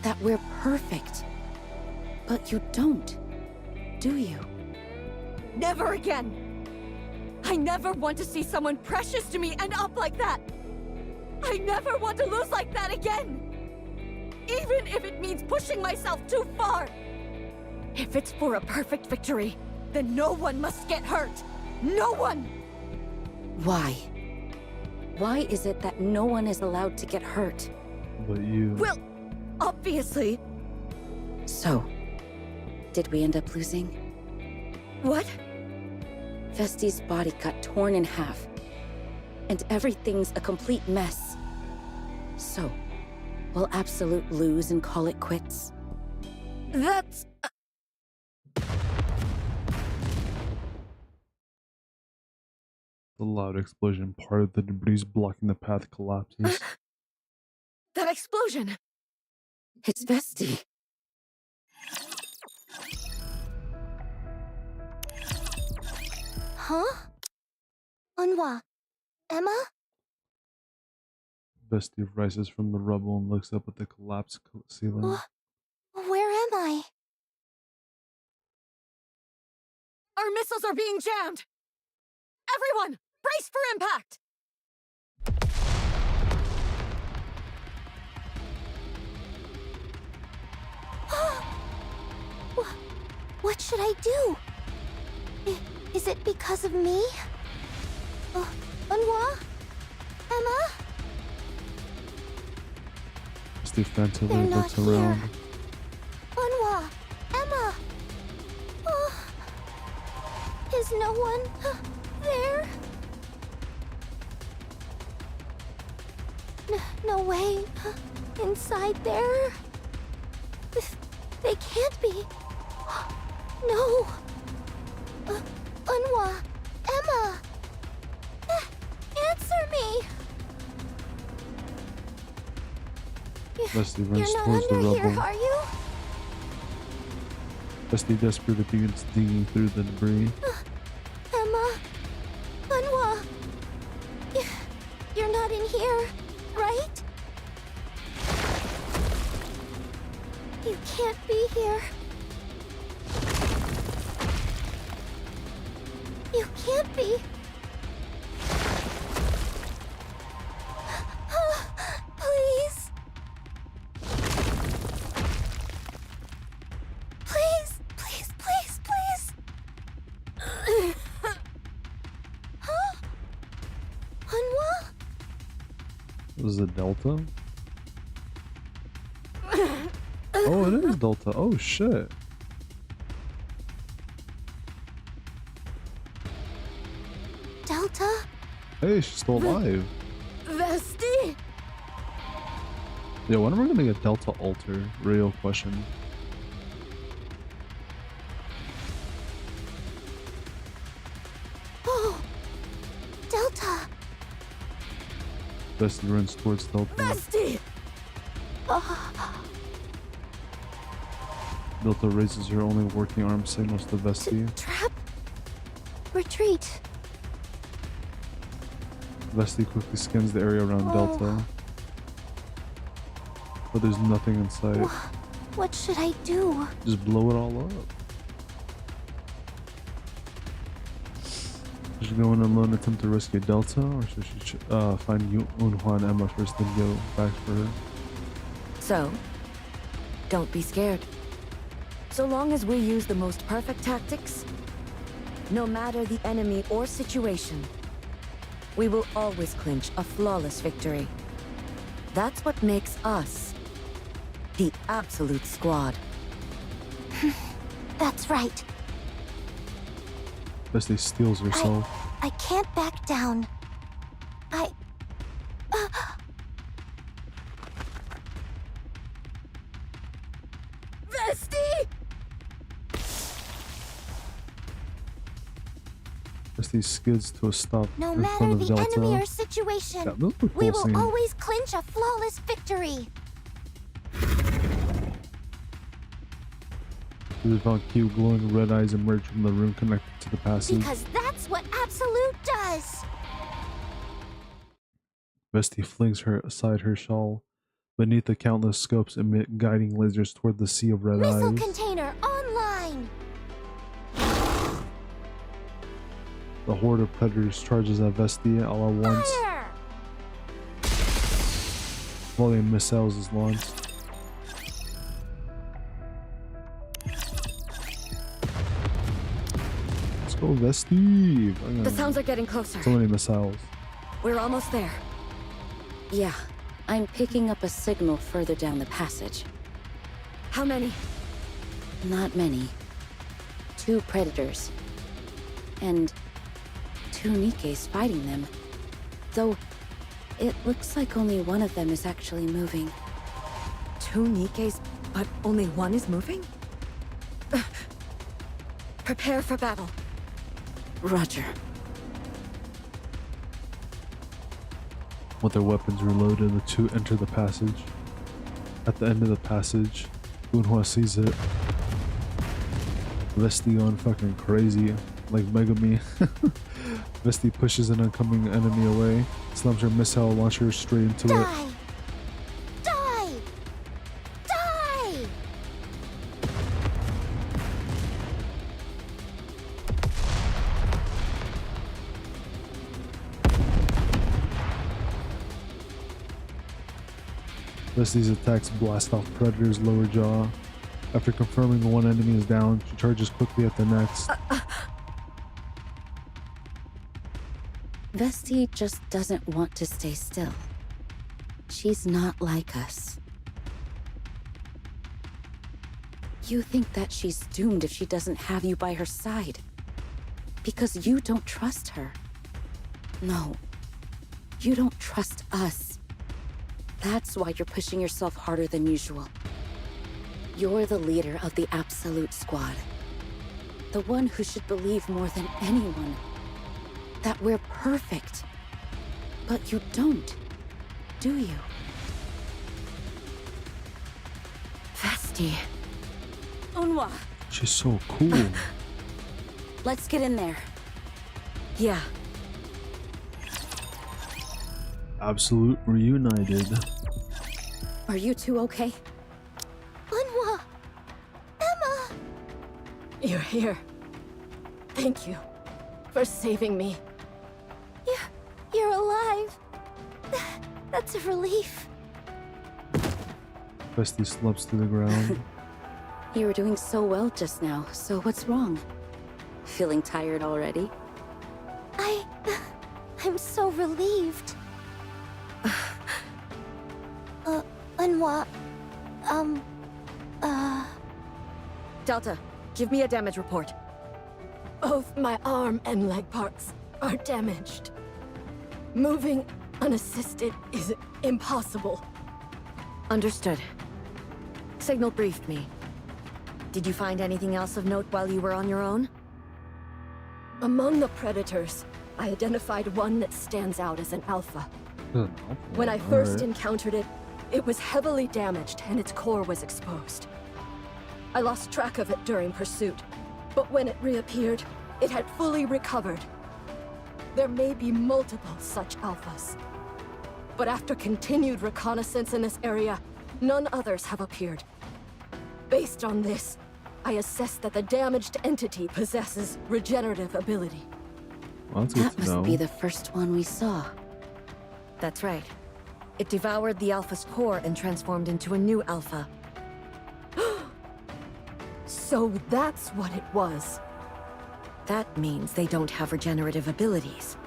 that we're perfect. But you don't, do you? Never again! I never want to see someone precious to me end up like that! I never want to lose like that again! Even if it means pushing myself too far! If it's for a perfect victory, then no one must get hurt! No one! Why? Why is it that no one is allowed to get hurt? But you... Well, obviously... So, did we end up losing? What? Vesti's body got torn in half, and everything's a complete mess. So, will Absolute lose and call it quits? That's... The loud explosion, part of the debris blocking the path, collapses. That explosion! It's Vesti. Huh? Eunhwa? Emma? Vesti rises from the rubble and looks up at the collapsed ceiling. Where am I? Our missiles are being jammed! Everyone, brace for impact! What should I do? Is it because of me? Eunhwa? Emma? Vesti frantically They're not looks around. here. Eunhwa? Emma? Is no one there? No way. Inside there? They can't be. No. Eunhwa. Emma. Answer me. Vesti runs You're not towards the under here, rubble. are you? Vesti desperately begins digging through the debris. Emma. Eunhwa. You're not in here, right? You can't be here. You can't be. Please. Please, please, please, please. Huh? Eunhwa? This is a Delta? Oh, it is Delta. Oh, shit. Delta? Hey, she's still alive. Vesti! Yeah, when are we gonna get Delta Alter? Real question. Oh, Delta. Vesti runs towards Delta. Vesti! Delta raises her only working arm, signals to Vesti. Trap? Retreat. Vesti quickly scans the area around Delta. But there's nothing in sight. What should I do? Just blow it all up. Should she go in alone, attempt to rescue Delta, or should she find Eunhwa and Emma first, then go back for her? So, don't be scared. So long as we use the most perfect tactics, no matter the enemy or situation, we will always clinch a flawless victory. That's what makes us the absolute squad. That's right. Vesti steals herself. I can't back down. Vesti! Vesti skids to a stop No in matter front of the Delta. enemy or situation, Yeah, those were we cool will scenes. always clinch a flawless victory. We found cute glowing red eyes emerge from the room connected to the passage. Because that's what Absolute does. Vesti flings her aside her shawl. Beneath the countless scopes emit guiding lasers toward the sea of red Missile eyes. container online. The horde of predators charges at Vesti all at once. Fire! Volley of missiles is launched. Let's go, Vesti! The sounds are getting closer. So many missiles. We're almost there. Yeah, I'm picking up a signal further down the passage. How many? Not many. 2 predators. And 2 Nikkes fighting them. Though, it looks like only one of them is actually moving. 2 Nikkes, but only one is moving? Prepare for battle. Roger. With their weapons reloaded, the 2 enter the passage. At the end of the passage, Eunhwa sees it. Vesti going fucking crazy, like Megami. Vesti pushes an oncoming enemy away, slams her missile launcher straight into it. Die! Die! Die! Vesti's attacks blast off Predator's lower jaw. After confirming one enemy is down, she charges quickly at the next. Vesti just doesn't want to stay still. She's not like us. You think that she's doomed if she doesn't have you by her side. Because you don't trust her. No. You don't trust us. That's why you're pushing yourself harder than usual. You're the leader of the Absolute Squad. The one who should believe more than anyone that we're perfect. But you don't, do you? Vesti. Eunhwa, She's so cool. Let's get in there. Yeah. Absolute reunited. Are you two okay? Eunhwa! Emma! You're here. Thank you for saving me. You're alive. That's a relief. Vesti slumps to the ground. You were doing so well just now, so what's wrong? Feeling tired already? I'm so relieved. Eunhwa, Delta, give me a damage report. Both my arm and leg parts are damaged. Moving unassisted is impossible. Understood. Signal briefed me. Did you find anything else of note while you were on your own? Among the predators, I identified one that stands out as an alpha. When I first encountered it, it was heavily damaged and its core was exposed. I lost track of it during pursuit, but when it reappeared, it had fully recovered. There may be multiple such alphas. But after continued reconnaissance in this area, none others have appeared. Based on this, I assess that the damaged entity possesses regenerative ability. Well, that's good That to must know. be the first one we saw. That's right. It devoured the Alpha's core and transformed into a new Alpha. So that's what it was. That means they don't have regenerative abilities.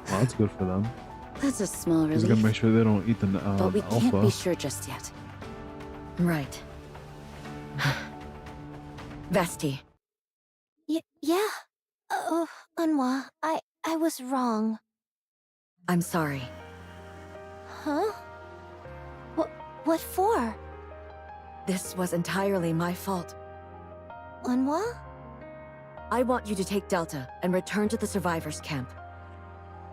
Well, that's good for them. That's a small Just gotta make relief. sure they don't eat the But we can't alpha. be sure just yet. Right. Vesti, Yeah. Eunhwa, I was wrong. I'm sorry. Huh? What for? This was entirely my fault. Eunhwa? I want you to take Delta and return to the survivors' camp.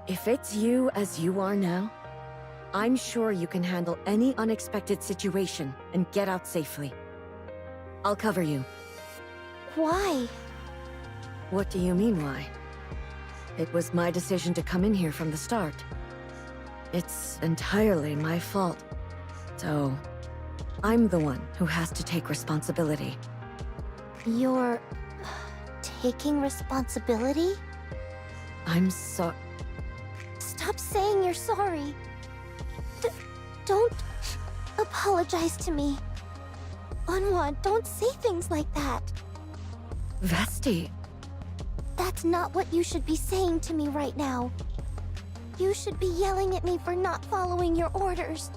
If it's you as you are now, I'm sure you can handle any unexpected situation and get out safely. I'll cover you. Why? What do you mean, why? It was my decision to come in here from the start. It's entirely my fault. So, I'm the one who has to take responsibility. You're taking responsibility? I'm so... Stop saying you're sorry. Don't apologize to me. Eunhwa, don't say things like that. Vesti, That's not what you should be saying to me right now. You should be yelling at me for not following your orders.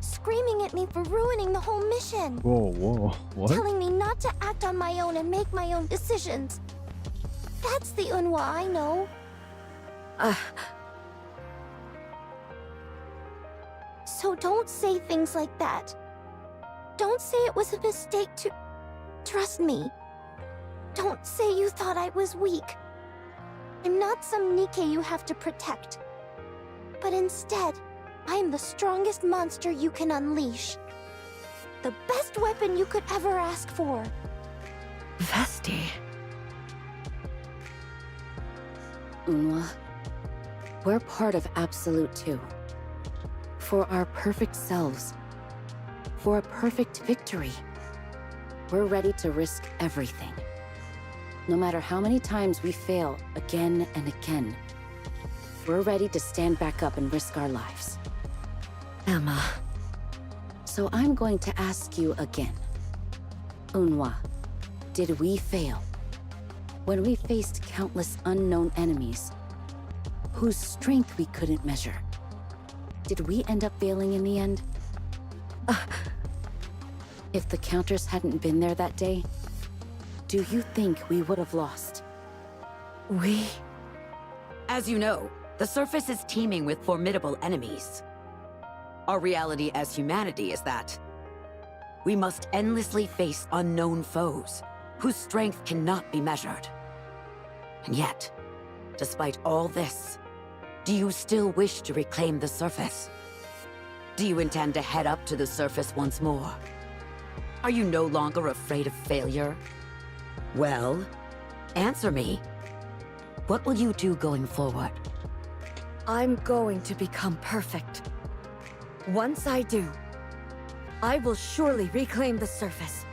Screaming at me for ruining the whole mission. Whoa, what? Telling me not to act on my own and make my own decisions. That's the Eunhwa I know. So don't say things like that. Don't say it was a mistake to... Trust me. Don't say you thought I was weak. I'm not some Nikke you have to protect. But instead, I am the strongest monster you can unleash. The best weapon you could ever ask for. Vesti. Eunhwa, we're part of Absolute too. For our perfect selves. For a perfect victory. We're ready to risk everything. No matter how many times we fail again and again, we're ready to stand back up and risk our lives. Emma. So I'm going to ask you again. Eunhwa, did we fail? When we faced countless unknown enemies, whose strength we couldn't measure, did we end up failing in the end? If the counters hadn't been there that day, do you think we would have lost? As you know, the surface is teeming with formidable enemies. Our reality as humanity is that we must endlessly face unknown foes whose strength cannot be measured. And yet, despite all this, do you still wish to reclaim the surface? Do you intend to head up to the surface once more? Are you no longer afraid of failure? Well, answer me. What will you do going forward? I'm going to become perfect. Once I do, I will surely reclaim the surface.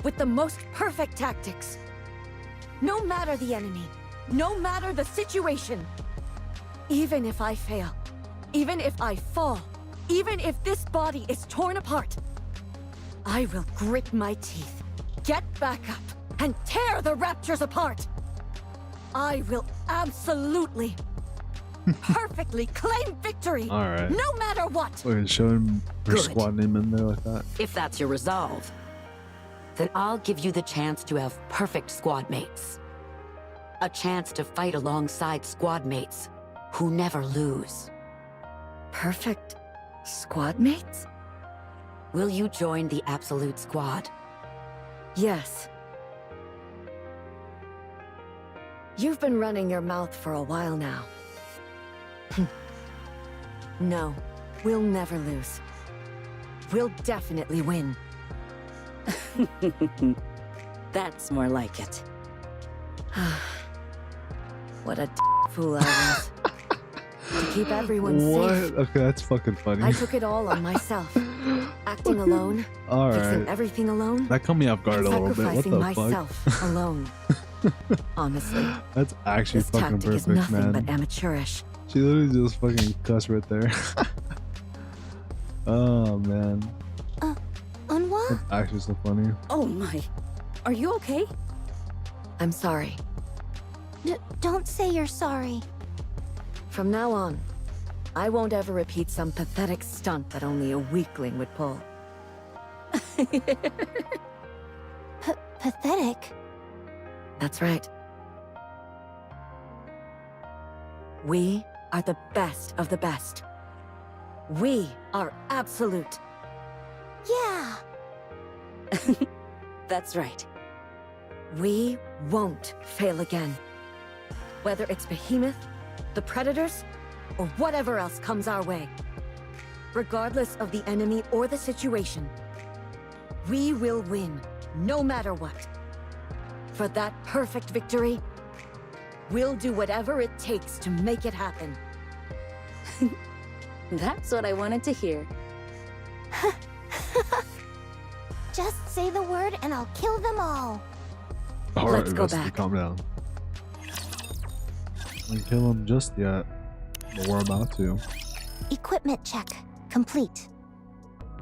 With the most perfect tactics. No matter the enemy, no matter the situation. Even if I fail, even if I fall, even if this body is torn apart, I will grit my teeth, get back up, and tear the raptures apart. I will absolutely, perfectly claim victory. All right. No matter what. Wait, show him her Good. squad name in there like that. If that's your resolve, then I'll give you the chance to have perfect squad mates. A chance to fight alongside squad mates who never lose. Perfect squad mates? Will you join the Absolute Squad? Yes. You've been running your mouth for a while now. No, we'll never lose. We'll definitely win. That's more like it. What a fool I was. To keep everyone What? safe, Okay, that's fucking funny. I took it all on myself. Acting alone, All fixing right. everything alone, That caught me off guard and a little bit. What sacrificing the myself fuck? alone. Honestly, That's actually this fucking tactic is perfect, nothing man. but amateurish. She literally just fucking cussed right there. Oh man, Eunhwa? that's actually so funny. Oh my. Are you okay? I'm sorry. Don't say you're sorry. From now on, I won't ever repeat some pathetic stunt that only a weakling would pull. Pathetic? That's right. We are the best of the best. We are absolute. Yeah. That's right. We won't fail again. Whether it's Behemoth, the Predators, or whatever else comes our way. Regardless of the enemy or the situation, we will win, no matter what. For that perfect victory, we'll do whatever it takes to make it happen. That's what I wanted to hear. Just say the word and I'll kill them all. All Let's right, go Vesti, back. calm down. Don't kill him just yet, but we're about to. Equipment check. Complete.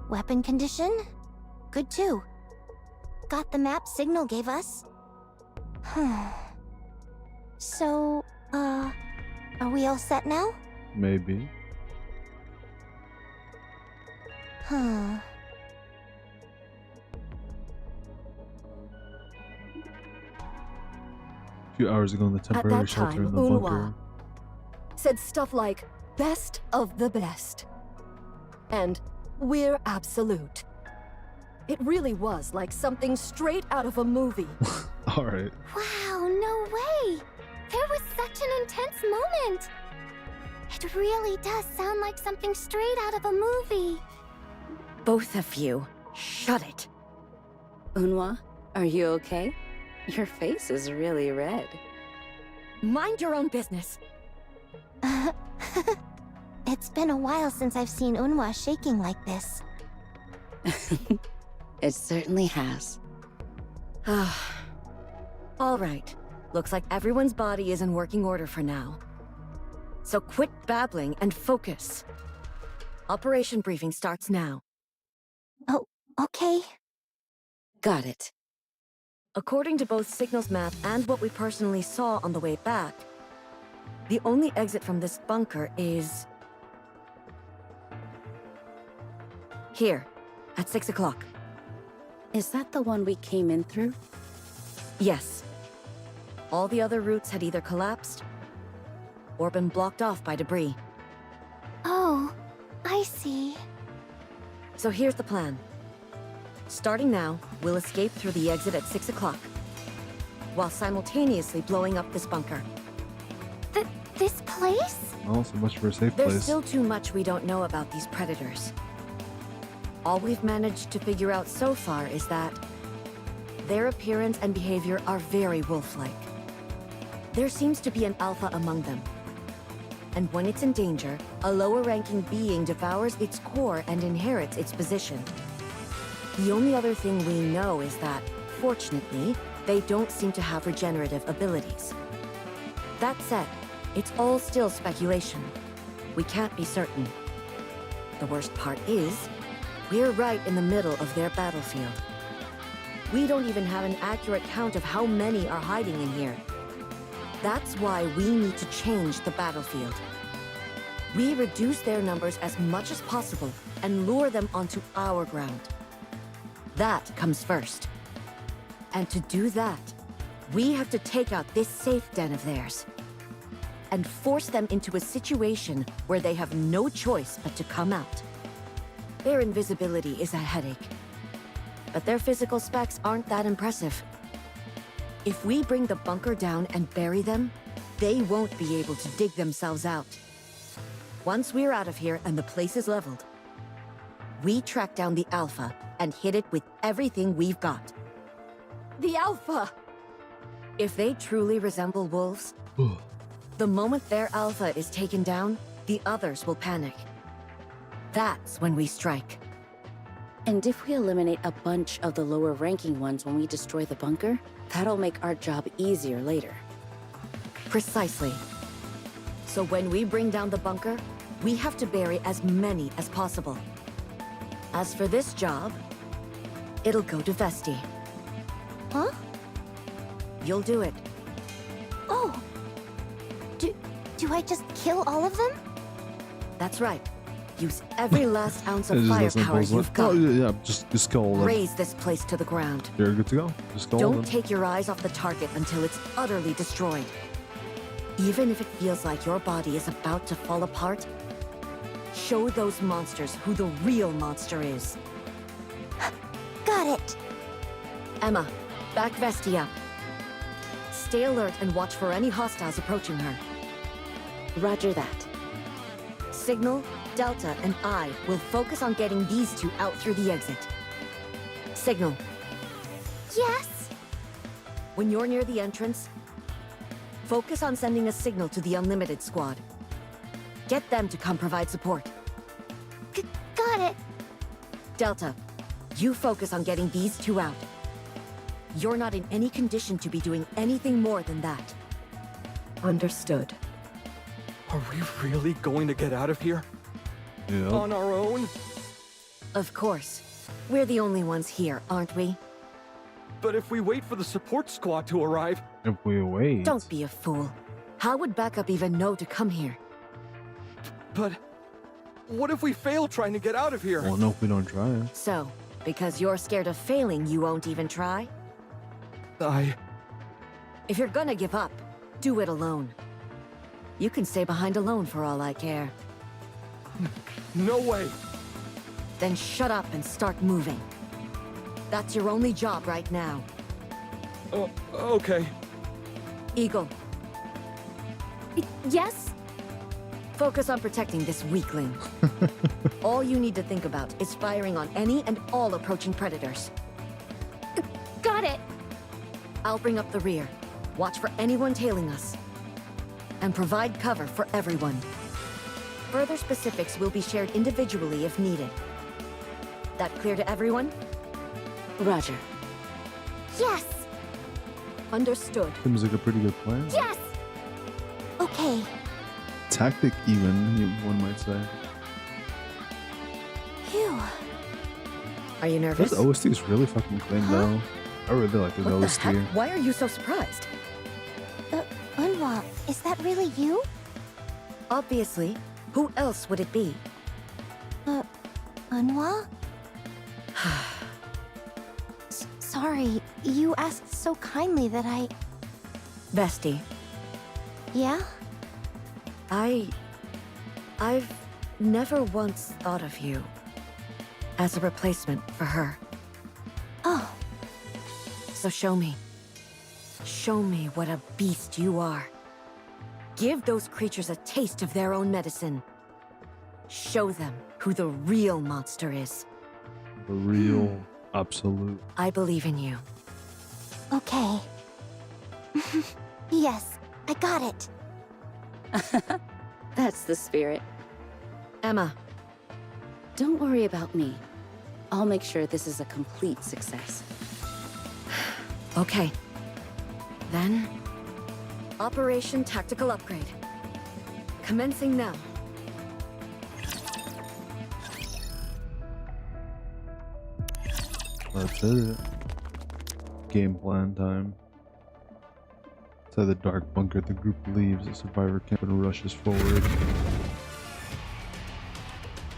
Weapon condition? Good too. Got the map Signal gave us. So, are we all set now? Maybe. Huh. A few hours ago in the temporary that shelter time, in the Eunhwa bunker. said stuff like, best of the best. And we're absolute. It really was like something straight out of a movie. All right. Wow, no way! There was such an intense moment! It really does sound like something straight out of a movie. Both of you, shut it. Eunhwa, are you okay? Your face is really red. Mind your own business. It's been a while since I've seen Eunhwa shaking like this. It certainly has. All right. Looks like everyone's body is in working order for now. So quit babbling and focus. Operation briefing starts now. Oh, okay. Got it. According to both Signal's map and what we personally saw on the way back, the only exit from this bunker is... here, at 6 o'clock. Is that the one we came in through? Yes. All the other routes had either collapsed or been blocked off by debris. Oh, I see. So here's the plan. Starting now, we'll escape through the exit at 6 o'clock, while simultaneously blowing up this bunker. This place? Well, so much for a safe There's place. still too much we don't know about these predators. All we've managed to figure out so far is that their appearance and behavior are very wolf-like. There seems to be an alpha among them. And when it's in danger, a lower-ranking being devours its core and inherits its position. The only other thing we know is that, fortunately, they don't seem to have regenerative abilities. That said, it's all still speculation. We can't be certain. The worst part is, we're right in the middle of their battlefield. We don't even have an accurate count of how many are hiding in here. That's why we need to change the battlefield. We reduce their numbers as much as possible and lure them onto our ground. That comes first. And to do that, we have to take out this safe den of theirs and force them into a situation where they have no choice but to come out. Their invisibility is a headache, but their physical specs aren't that impressive. If we bring the bunker down and bury them, they won't be able to dig themselves out. Once we're out of here and the place is leveled, we track down the Alpha and hit it with everything we've got. The Alpha! If they truly resemble wolves, the moment their Alpha is taken down, the others will panic. That's when we strike. And if we eliminate a bunch of the lower-ranking ones when we destroy the bunker, that'll make our job easier later. Precisely. So when we bring down the bunker, we have to bury as many as possible. As for this job, it'll go to Vesti. Huh? You'll do it. Oh. Do I just kill all of them? That's right. Use every last ounce of It's just that firepower simple. you've Oh, got. yeah, just kill all of them. Raise this place to the ground. You're good to go. Just kill all of Don't them. take your eyes off the target until it's utterly destroyed. Even if it feels like your body is about to fall apart, show those monsters who the real monster is. Got it. Emma, back Vesti up. Stay alert and watch for any hostiles approaching her. Roger that. Signal, Delta, and I will focus on getting these two out through the exit. Signal, Yes. when you're near the entrance, focus on sending a signal to the Unlimited squad. Get them to come provide support. Got it. Delta, you focus on getting these two out. You're not in any condition to be doing anything more than that. Understood. Are we really going to get out of here? Yeah. On our own? Of course. We're the only ones here, aren't we? But if we wait for the support squad to arrive... If we wait. Don't be a fool. How would backup even know to come here? But... what if we fail trying to get out of here? Well, no, if we don't try it. So, because you're scared of failing, you won't even try? If you're gonna give up, do it alone. You can stay behind alone for all I care. No way! Then shut up and start moving. That's your only job right now. Okay. Eagle, Yes? focus on protecting this weakling. All you need to think about is firing on any and all approaching predators. Got it! I'll bring up the rear. Watch for anyone tailing us. And provide cover for everyone. Further specifics will be shared individually if needed. That clear to everyone? Roger. Yes. Understood. Seems like a pretty good plan. Yes. Okay. Tactic, even, one might say. Phew. Are you nervous? This OST is really fucking clean, though. I really like this What the OST. heck? Why are you so surprised? Eunhwa, is that really you? Obviously. Who else would it be? Eunhwa? Sorry, you asked so kindly that I... Vesti. Yeah? I've never once thought of you as a replacement for her. Oh, So show me. Show me what a beast you are. Give those creatures a taste of their own medicine. Show them who the real monster is. The real, absolute. I believe in you. okay. Yes, I got it. That's the spirit. Emma, Don't worry about me. I'll make sure this is a complete success. okay. Then, Operation Tactical Upgrade. Commencing now. That's it. Game plan time. Inside the dark bunker, the group leaves the survivor camp and rushes forward.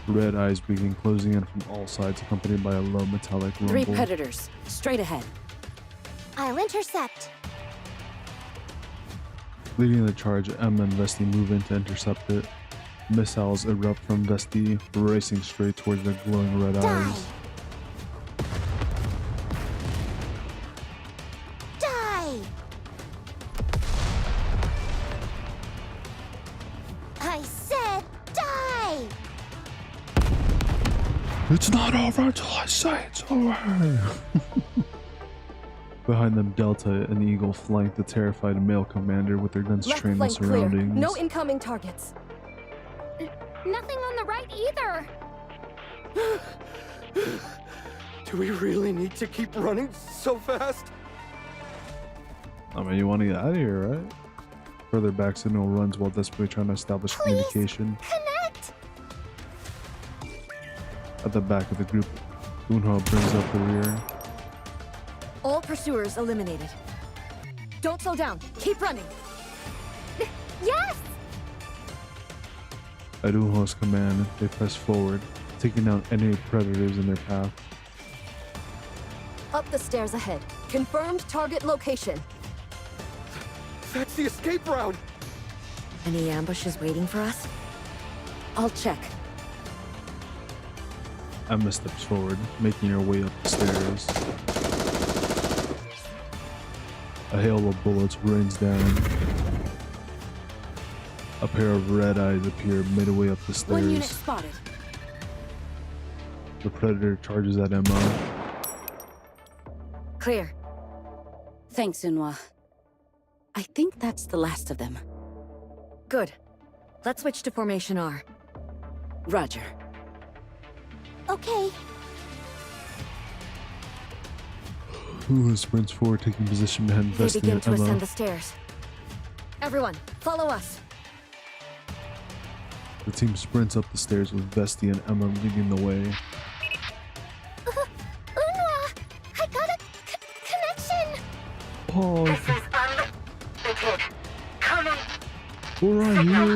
Red eyes begin closing in from all sides, accompanied by a low metallic rumble. 3 predators, straight ahead. I'll intercept. Leading the charge, Emma and Vesti move in to intercept it. Missiles erupt from Vesti, racing straight towards the glowing red Die. eyes. Die! I said die! It's not over until I say it's over. Behind them, Delta and Eagle flanked the terrified male commander with their guns Left trained on flank clear. surroundings. No incoming targets. Nothing on the right either. Do we really need to keep running so fast? I mean, you want to get out of here, right? Further back, Signal runs while desperately trying to establish communication. Connect! At the back of the group, Eunhwa brings up the rear. All pursuers eliminated. Don't slow down. Keep running. Yes! At Eunhwa's command, they press forward, taking down any predators in their path. Up the stairs ahead. Confirmed target location. That's the escape route! Any ambushes waiting for us? I'll check. Emma steps forward, making her way up the stairs. A hail of bullets rains down. A pair of red eyes appear midway up the stairs. 1 unit spotted. The predator charges at Emma. Clear. Thanks, Eunhwa. I think that's the last of them. Good. Let's switch to Formation R. Roger. Okay. Who sprints forward, taking position behind They Vesti begin and to ascend Emma. the stairs. Everyone, follow us. The team sprints up the stairs with Vesti and Emma leading the way. Eunhwa! I got a connection! Oh, This is unlimited. Coming. we're right here.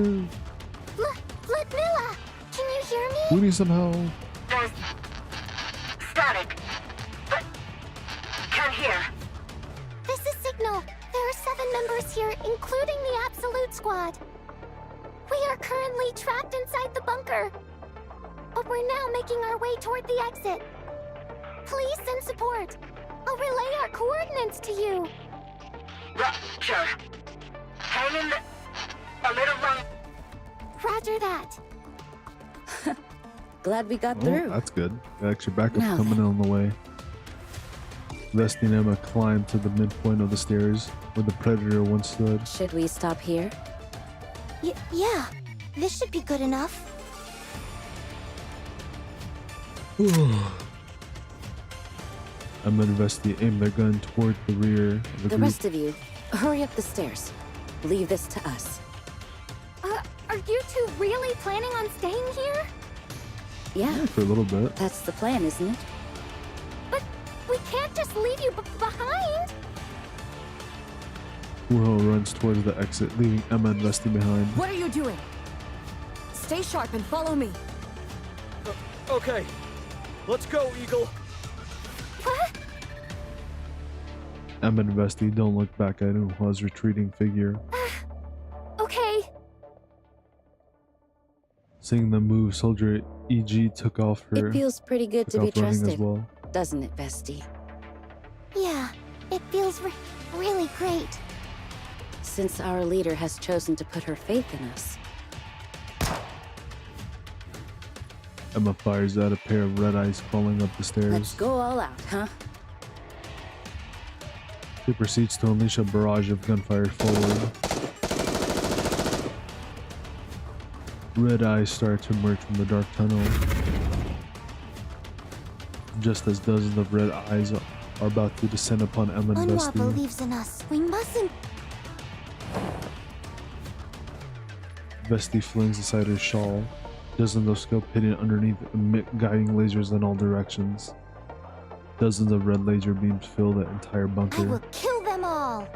Ludmilla! Can you hear me? We need some help. There's static, but can't hear. This is Signal. There are 7 members here, including the Absolute Squad. We are currently trapped inside the bunker, but we're now making our way toward the exit. Please send support. I'll relay our coordinates to you. Roger. Hang in a little long. Roger that. Glad we got Oh, through. that's good. Got extra backup Now coming then. on the way. Vesti and Emma climb to the midpoint of the stairs where the predator once stood. Should we stop here? Yeah. This should be good enough. Emma and Vesti aim their gun toward the rear of the The group. rest of you, hurry up the stairs. Leave this to us. Are you two really planning on staying here? Yeah, For a little bit. that's the plan, isn't it? But we can't just leave you behind. Eunhwa runs towards the exit, leaving Emma and Vesti behind. What are you doing? Stay sharp and follow me. Okay. Let's go, Eagle. What? Emma and Vesti don't look back at Eunhwa's retreating figure. Okay. Seeing them move, Soldier EG took off her. It feels pretty good to took be off running as trusted, well. doesn't it, Vesti? Yeah, it feels really great. Since our leader has chosen to put her faith in us. Emma fires out a pair of red eyes crawling up the stairs. Let's go all out, huh? She proceeds to unleash a barrage of gunfire forward. Red eyes start to emerge from the dark tunnel. Just as dozens of red eyes are about to descend upon Emma and Eunhwa Vesti. believes in us. We mustn't. Vesti flings aside her shawl. Dozens of scope hidden underneath emit guiding lasers in all directions. Dozens of red laser beams fill the entire I bunker. will kill them all.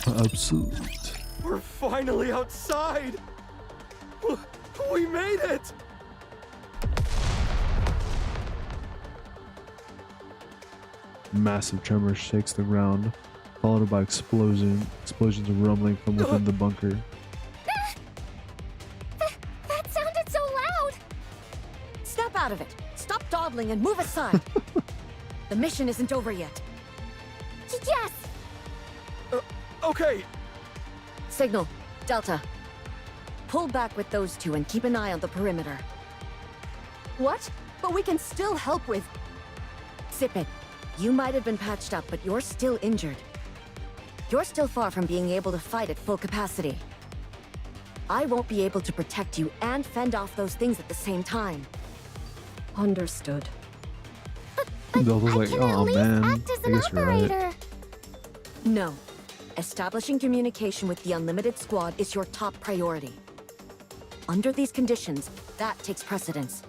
Absolute. We're finally outside! We made it! Massive tremor shakes the ground, followed by explosions of rumbling from within the bunker. That sounded so loud. Snap out of it. Stop dawdling and move aside. The mission isn't over yet. Yes. Okay. Signal, Delta. Pull back with those two and keep an eye on the perimeter. What? But we can still help with... Zip it. You might have been patched up, but you're still injured. You're still far from being able to fight at full capacity. I won't be able to protect you and fend off those things at the same time. Understood. Delta's like, can at oh least man, act as I an guess you're right. operator. No. Establishing communication with the Unlimited Squad is your top priority. Under these conditions, that takes precedence.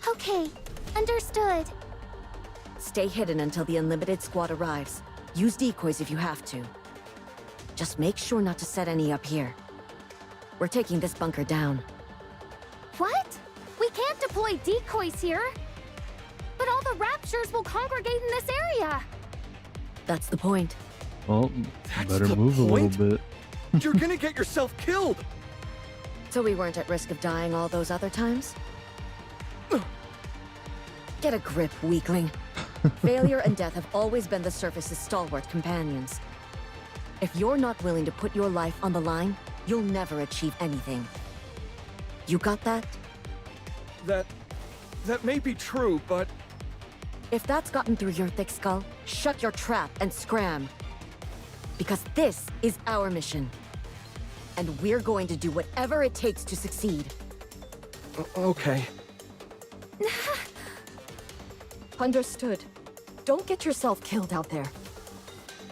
Okay, understood. Stay hidden until the Unlimited Squad arrives. Use decoys if you have to. Just make sure not to set any up here. We're taking this bunker down. What? We can't deploy decoys here. But all the raptures will congregate in this area. That's the point. Well, That's better the move point? a little bit. You're gonna get yourself killed! So we weren't at risk of dying all those other times? Get a grip, weakling. Failure and death have always been the surface's stalwart companions. If you're not willing to put your life on the line, you'll never achieve anything. You got that? That may be true, but If that's gotten through your thick skull, shut your trap and scram. Because this is our mission. And we're going to do whatever it takes to succeed. okay. Understood. Don't get yourself killed out there.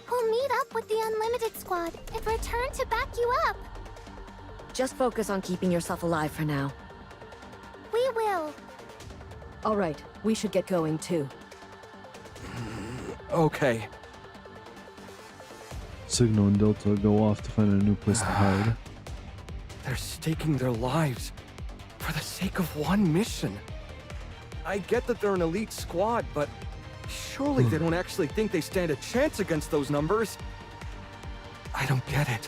We'll meet up with the Unlimited Squad and return to back you up. Just focus on keeping yourself alive for now. We will. All right, we should get going too. Okay. Signal and Delta go off to find a new place to hide. They're staking their lives for the sake of one mission. I get that they're an elite squad, but surely they don't actually think they stand a chance against those numbers. I don't get it.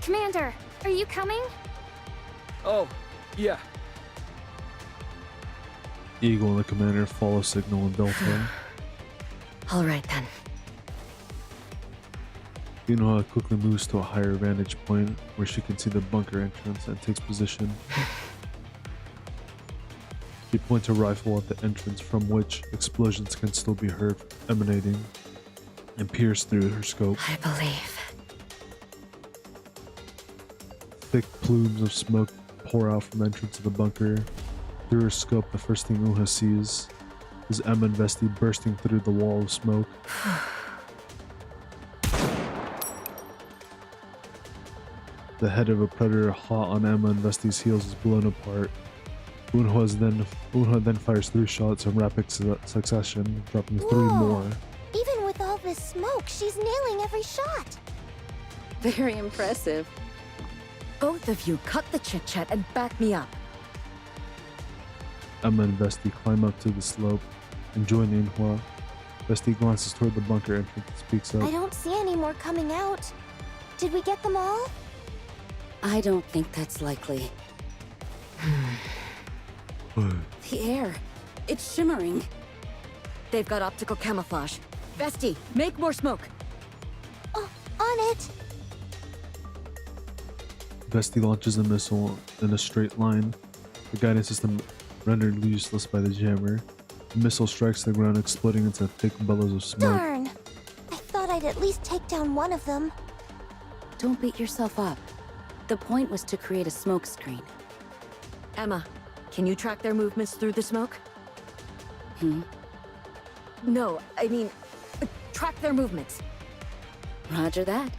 Commander, are you coming? Oh, yeah. Eagle and the commander follow Signal and Delta. All right then. Eunhwa quickly moves to a higher vantage point where she can see the bunker entrance and takes position. She points a rifle at the entrance from which explosions can still be heard emanating and pierce through her scope. I believe. Thick plumes of smoke pour out from the entrance of the bunker. Through her scope, the first thing Eunhwa sees is Emma and Vesti bursting through the wall of smoke. The head of a predator hot on Emma and Vesti's heels is blown apart. Eunhwa then fires 3 shots in rapid succession, dropping 3 Whoa. more. Even with all this smoke, she's nailing every shot. Very impressive. Both of you cut the chit-chat and back me up. Emma and Vesti climb up to the slope and join Eunhwa. Vesti glances toward the bunker entrance and speaks I up. don't see any more coming out. Did we get them all? I don't think that's likely. The air, it's shimmering. They've got optical camouflage. Vesti, make more smoke. Oh, on it. Vesti launches a missile in a straight line. The guidance system rendered useless by the jammer. The missile strikes the ground, exploding into thick billows of smoke. Darn. I thought I'd at least take down one of them. Don't beat yourself up. The point was to create a smoke screen. Emma, can you track their movements through the smoke? No, I mean, track their movements. Roger that.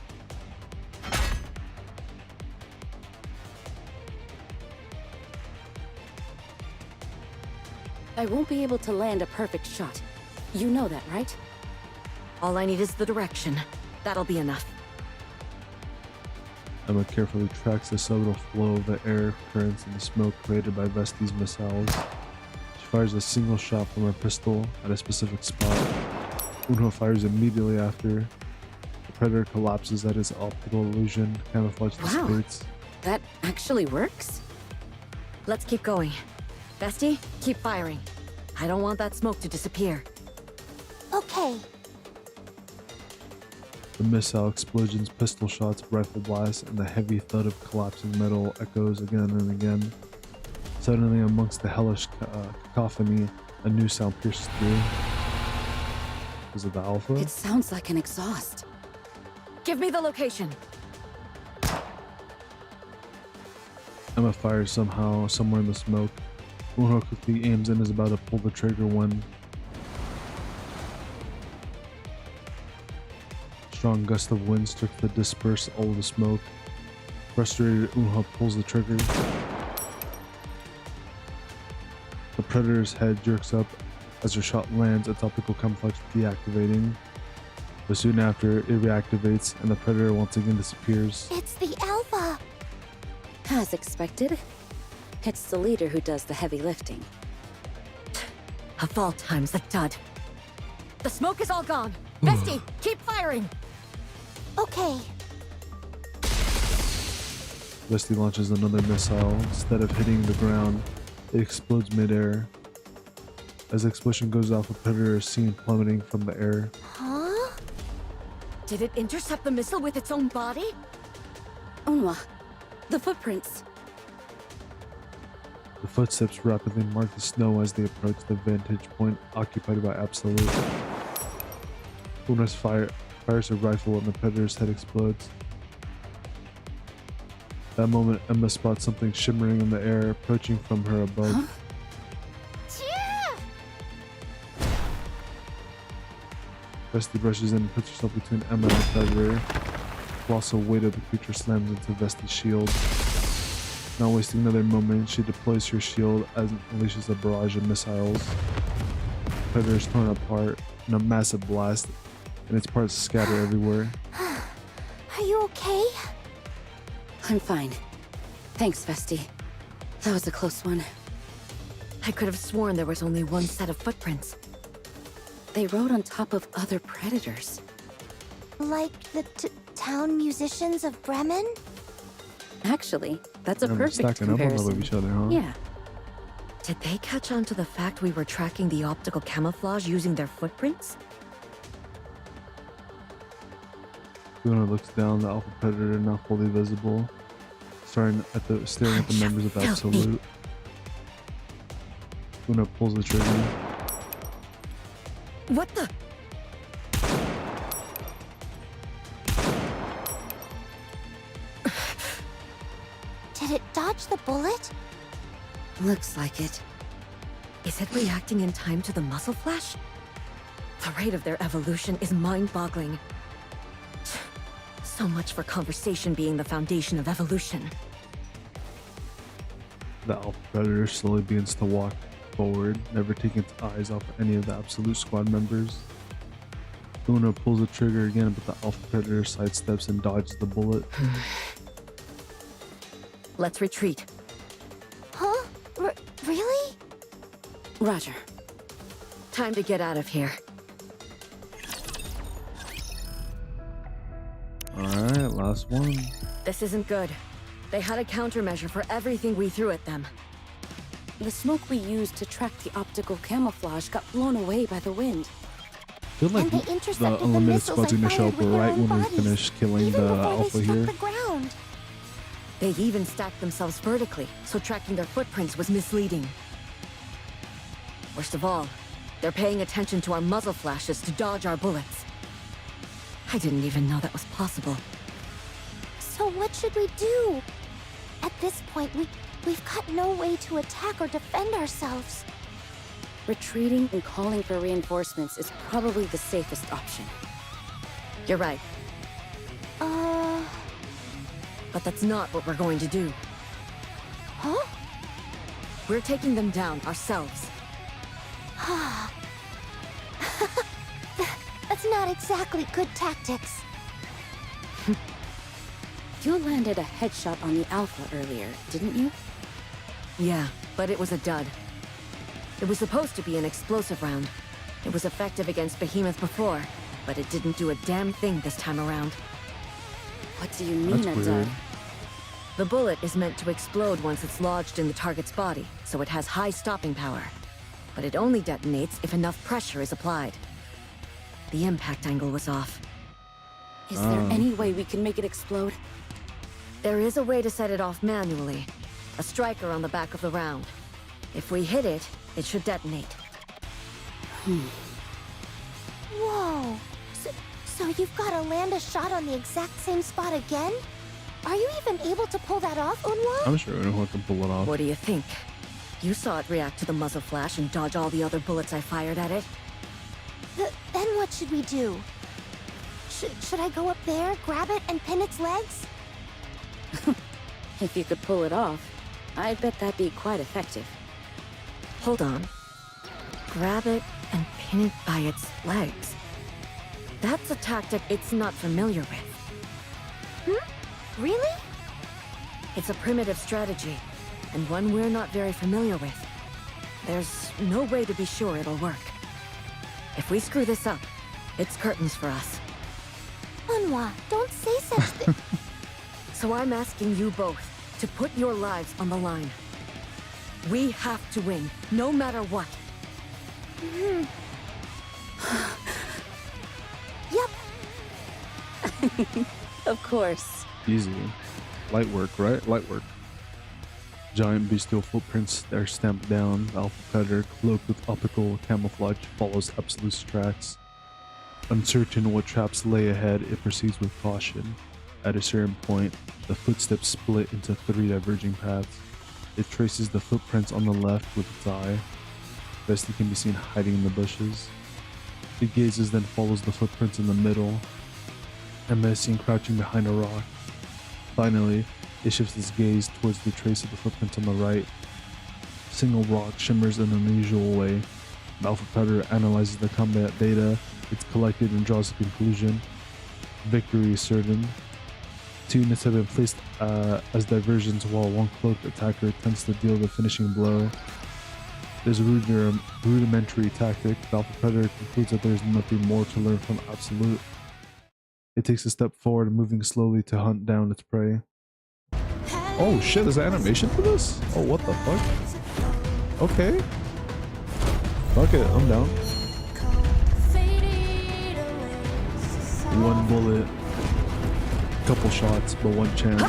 I won't be able to land a perfect shot. You know that, right? All I need is the direction. That'll be enough. Emma carefully tracks the subtle flow of the air currents and the smoke created by Vesti's missiles. She fires a single shot from her pistol at a specific spot. Eunhwa fires immediately after. The predator collapses as his optical illusion camouflage Wow. dissipates. That actually works? Let's keep going. Vesti, keep firing. I don't want that smoke to disappear. Okay. The missile explosions, pistol shots, rifle blasts, and the heavy thud of collapsing metal echoes again and again. Suddenly, amongst the hellish cacophony, a new sound pierces through. Is it the Alpha? It sounds like an exhaust. Give me the location. Emma fires somehow, somewhere in the smoke. Eunhwa quickly aims and is about to pull the trigger when a strong gust of wind starts to disperse all of the smoke. Frustrated, Eunhwa pulls the trigger. The Predator's head jerks up as her shot lands, its optical camouflage deactivating. But soon after, it reactivates and the Predator once again disappears. It's the Alpha! As expected, it's the leader who does the heavy lifting. Of all times, a dud. The smoke is all gone. Vesti, keep firing! Okay. Vesti launches another missile. Instead of hitting the ground, it explodes midair. As the explosion goes off, a Predator is seen plummeting from the air. Huh? Did it intercept the missile with its own body? Eunhwa, the footprints. The footsteps rapidly mark the snow as they approach the vantage point occupied by Absolute. Eunhwa fires a rifle and the Predator's head explodes. That moment, Emma spots something shimmering in the air, approaching from her above. Huh? Vesti brushes in and puts herself between Emma and the Predator. The colossal weight of the creature slams into Vesti's shield. Not wasting another moment, she deploys her shield as it unleashes a barrage of missiles. The Predator is torn apart in a massive blast, and its parts scatter everywhere. Are you okay? I'm fine. Thanks, Vesti. That was a close one. I could have sworn there was only one set of footprints. They rode on top of other predators. Like the town musicians of Bremen? Actually, that's a They're perfect stacking up on top of comparison. each other, huh? Yeah. Did they catch on to the fact we were tracking the optical camouflage using their footprints? Eunhwa looks down, the Alpha Predator now fully visible, staring at the members of Absolute. Eunhwa pulls the trigger. What the? Did it dodge the bullet? Looks like it. Is it reacting in time to the muzzle flash? The rate of their evolution is mind-boggling. So much for conversation being the foundation of evolution. The Alpha Predator slowly begins to walk forward, never taking its eyes off any of the Absolute Squad members. Eunhwa pulls the trigger again, but the Alpha Predator sidesteps and dodges the bullet. Let's retreat. Huh? Really? Roger. Time to get out of here. Alright, last one. This isn't good. They had a countermeasure for everything we threw at them. The smoke we used to track the optical camouflage got blown away by the wind. I feel like And they intercepted the Unlimited missiles Squad's I gonna show fired up with their right own when we bodies, finish killing even the before Alpha they struck here. the ground. They even stacked themselves vertically, so tracking their footprints was misleading. Worst of all, they're paying attention to our muzzle flashes to dodge our bullets. I didn't even know that was possible. So what should we do? At this point, we've got no way to attack or defend ourselves. Retreating and calling for reinforcements is probably the safest option. You're right, but that's not what we're going to do. Huh? We're taking them down ourselves. That's not exactly good tactics. You landed a headshot on the Alpha earlier, didn't you? Yeah, but it was a dud. It was supposed to be an explosive round. It was effective against Behemoth before, but it didn't do a damn thing this time around. What do you mean, That's a weird. dud? The bullet is meant to explode once it's lodged in the target's body, so it has high stopping power. But it only detonates if enough pressure is applied. The impact angle was off. Is there any way we can make it explode? There is a way to set it off manually. A striker on the back of the round. If we hit it, it should detonate. Whoa. So you've got to land a shot on the exact same spot again? Are you even able to pull that off, Eunhwa? I'm sure Eunhwa can pull it off. What do you think? You saw it react to the muzzle flash and dodge all the other bullets I fired at it. Then what should we do? Should I go up there, grab it, and pin its legs? If you could pull it off, I bet that'd be quite effective. Hold on. Grab it and pin it by its legs. That's a tactic it's not familiar with. Really? It's a primitive strategy, and one we're not very familiar with. There's no way to be sure it'll work. If we screw this up, it's curtains for us. Eunhwa, don't say such things. So I'm asking you both to put your lives on the line. We have to win, no matter what. Yep. Of course. Easy. Light work, right? Light work. Giant bestial footprints are stamped down. The alpha predator, cloaked with optical camouflage, follows Absolute's tracks. Uncertain what traps lay ahead, it proceeds with caution. At a certain point, the footsteps split into 3 diverging paths. It traces the footprints on the left with its eye. Vesti can be seen hiding in the bushes. It gazes, then follows the footprints in the middle, and is seen crouching behind a rock. Finally, it shifts its gaze towards the trace of the footprints on the right. A single rock shimmers in an unusual way. The alpha predator analyzes the combat data it's collected and draws a conclusion. Victory is certain. 2 units have been placed as diversions while one cloaked attacker attempts to deal the finishing blow. There's a rudimentary tactic. The alpha predator concludes that there's nothing more to learn from Absolute. It takes a step forward, moving slowly to hunt down its prey. Oh shit, there's an animation for this? Oh, what the fuck? Okay. Fuck it, I'm down. 1 bullet, couple shots, but 1 chance.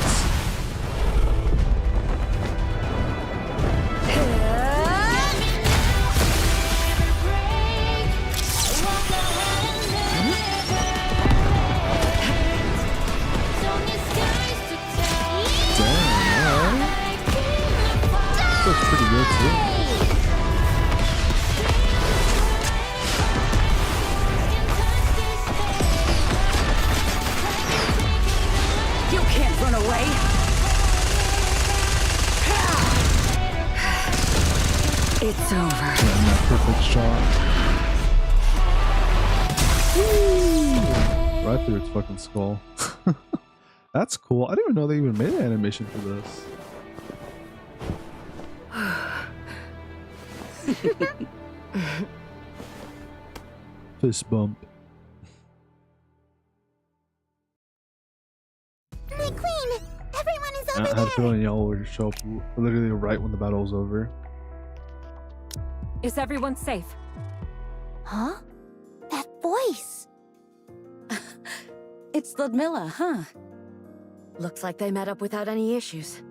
Looks pretty good too. You can't run away! It's over. And that perfect shot. Woo! Right through its fucking skull. That's cool. I didn't even know they even made an animation for this. Fist bump. My queen! Everyone is I over had a there! feeling y'all would show up literally right when the battle was over. Is everyone safe? Huh? That voice! It's Ludmilla, huh? Looks like they met up without any issues.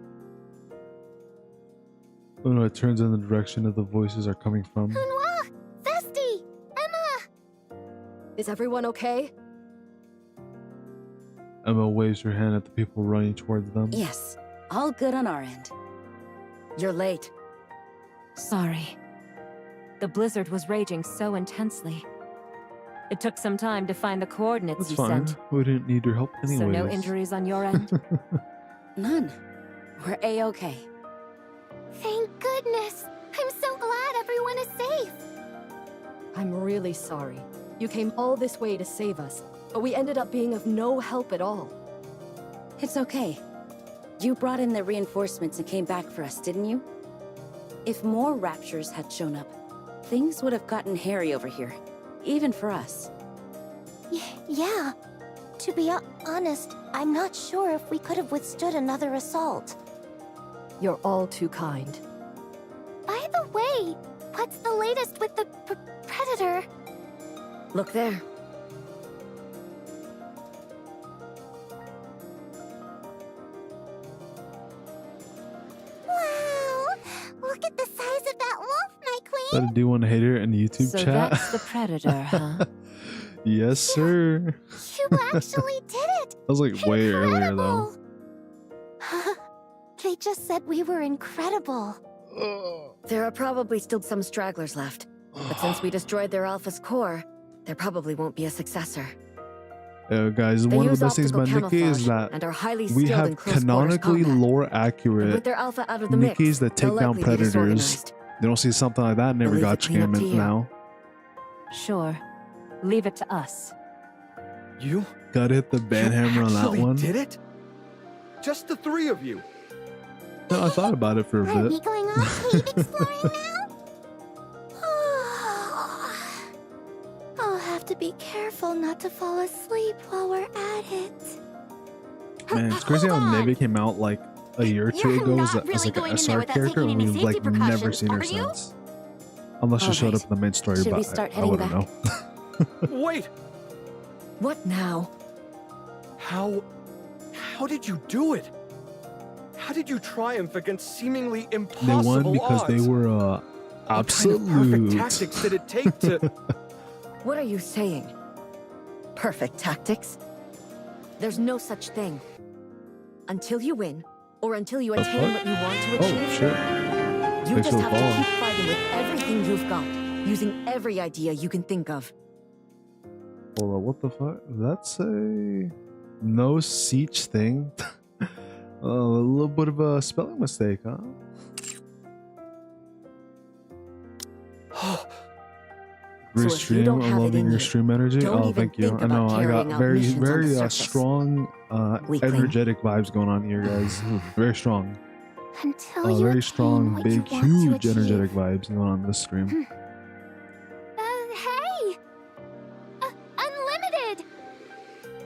Uno turns in the direction that the voices are coming from. Eunhwa! Vesti! Emma! Is everyone okay? Emma waves her hand at the people running towards them. Yes, all good on our end. You're late. Sorry. The blizzard was raging so intensely. It took some time to find the coordinates That's you fine. sent. We didn't need your help anyways. So no injuries on your end? None. We're A-okay. Thank goodness! I'm so glad everyone is safe! I'm really sorry. You came all this way to save us, but we ended up being of no help at all. It's okay. You brought in the reinforcements and came back for us, didn't you? If more raptures had shown up, things would have gotten hairy over here. Even for us. Yeah. To be honest, I'm not sure if we could have withstood another assault. You're all too kind. By the way, what's the latest with the predator? Look there. That a D1 hater in YouTube So chat. that's the predator, huh? Yes, sir. You actually did it! That was like way earlier though. Incredible! They just said we were incredible. There are probably still some stragglers left. But since we destroyed their Alpha's core, there probably won't be a successor. Guys, They one of use the best things optical about Nikke is camouflage that and are highly we skilled in have close quarters canonically combat. lore And accurate with their Alpha out of the mix, Nikkes that they'll take down likely be predators. disorganized. You don't see something like that in every We'll leave it Gacha clean up game to you. now. Sure. Leave it to us. You? Gotta hit the band hammer on that actually one. did it? Just the three of you. No, I thought about it for a Are we bit. going off cave exploring now? I'll have to be careful not to fall asleep while we're at it. Man, it's crazy how Hold on. Neve came out like a year or two You're ago not as really like going an in there SR without character, taking and any we've like safety never precautions, seen her are you? since. Unless she showed Alright. up in the main story, Should we but start I heading wouldn't back? know. Wait, What now? how did you do it? How did you triumph against seemingly They impossible won because odds? they were What absolute. kind of perfect tactics did it take to... What are you saying? Perfect tactics? There's no such thing. Until you win, or until you The attain fuck? what you want to Oh achieve, shit! you Thanks just for have the to follow. keep fighting with everything you've got, using every idea you can think of. Hold on, what the fuck? That's a no siege thing. A little bit of a spelling mistake, huh? Great So if you stream. don't I'm have it loving in your you, stream energy. don't Oh, even thank you. think I know about I got carrying out very, missions on very the surface. strong, Weakling. energetic vibes going on here, guys. Very strong. Until you Very attain strong, what big, you want to huge achieve. energetic vibes going on this stream. Hey! Unlimited!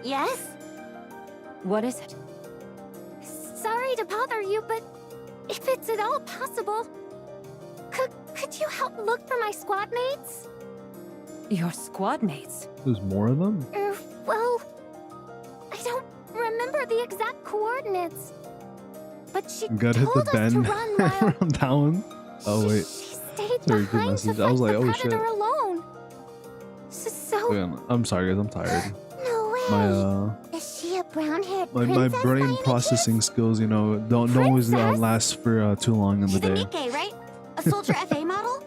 Yes? What is it? Sorry to bother you, but if it's at all possible, could you help look for my squad mates? Your squad mates? There's more of them? Well, I don't remember the exact coordinates. But she Gotta hit told the us to bend run while from that one. Oh wait. she stayed Very good behind to message. fight I was like, the oh, shit. predator alone. So, Man, I'm sorry, guys. I'm tired. no way. My Is she a brown-haired my princess by brain any processing skills, you know, don't always Princess? last for too long in the She's a day. Nikke, right? A soldier FA model?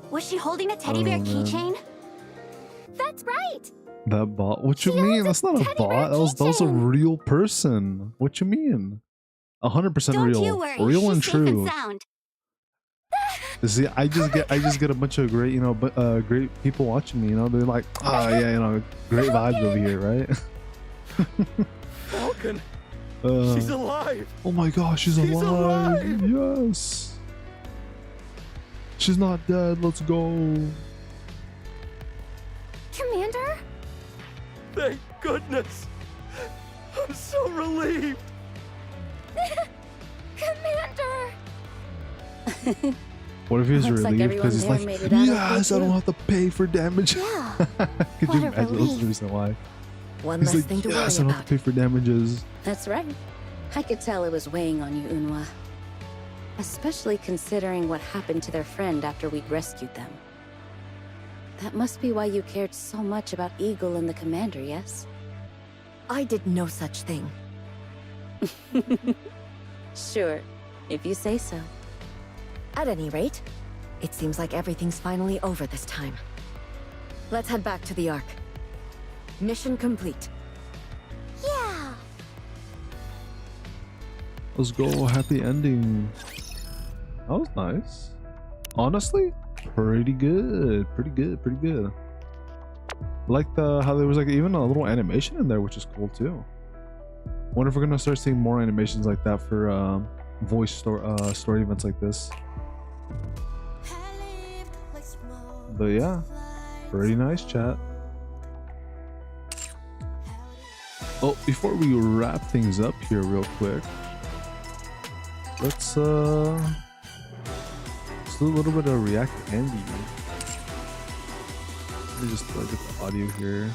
Was she holding a teddy bear Oh, man. keychain? That's right. That bot? What you She mean? owns That's a not a teddy bear bot. That was a keychain. real person. What you mean? 100% Don't real. you worry, Real and she's safe true. and sound. See, I just get a bunch of great, you know, great people watching me. You know, they're like, oh yeah, you know, great vibes over here, right? Falcon, Uh, she's alive. oh my gosh, she's She's alive! Yes, she's not dead. Let's go. Commander? Thank goodness. I'm so relieved. Commander! What if he's Looks like relieved because everyone he's there like, made it out okay, yes, I don't too." have to pay for damage. Yeah. Could What you a imagine? That's the relief. reason why. One He's less like, thing to yes, I worry don't have about. to pay for damages. That's right. I could tell it was weighing on you, Eunhwa. Especially considering what happened to their friend after we'd rescued them. That must be why you cared so much about Eagle and the commander, yes? I did no such thing. Sure, if you say so. At any rate, it seems like everything's finally over this time. Let's head back to the Ark. Mission complete. Yeah. Let's go. Happy ending. That was nice. Honestly, pretty good. Pretty good. Pretty good. Like how there was like even a little animation in there, which is cool too. Wonder if we're gonna start seeing more animations like that for voice story events like this. But yeah, pretty nice chat. Oh, before we wrap things up here real quick, let's do a little bit of React Andy. Let me just get the audio here.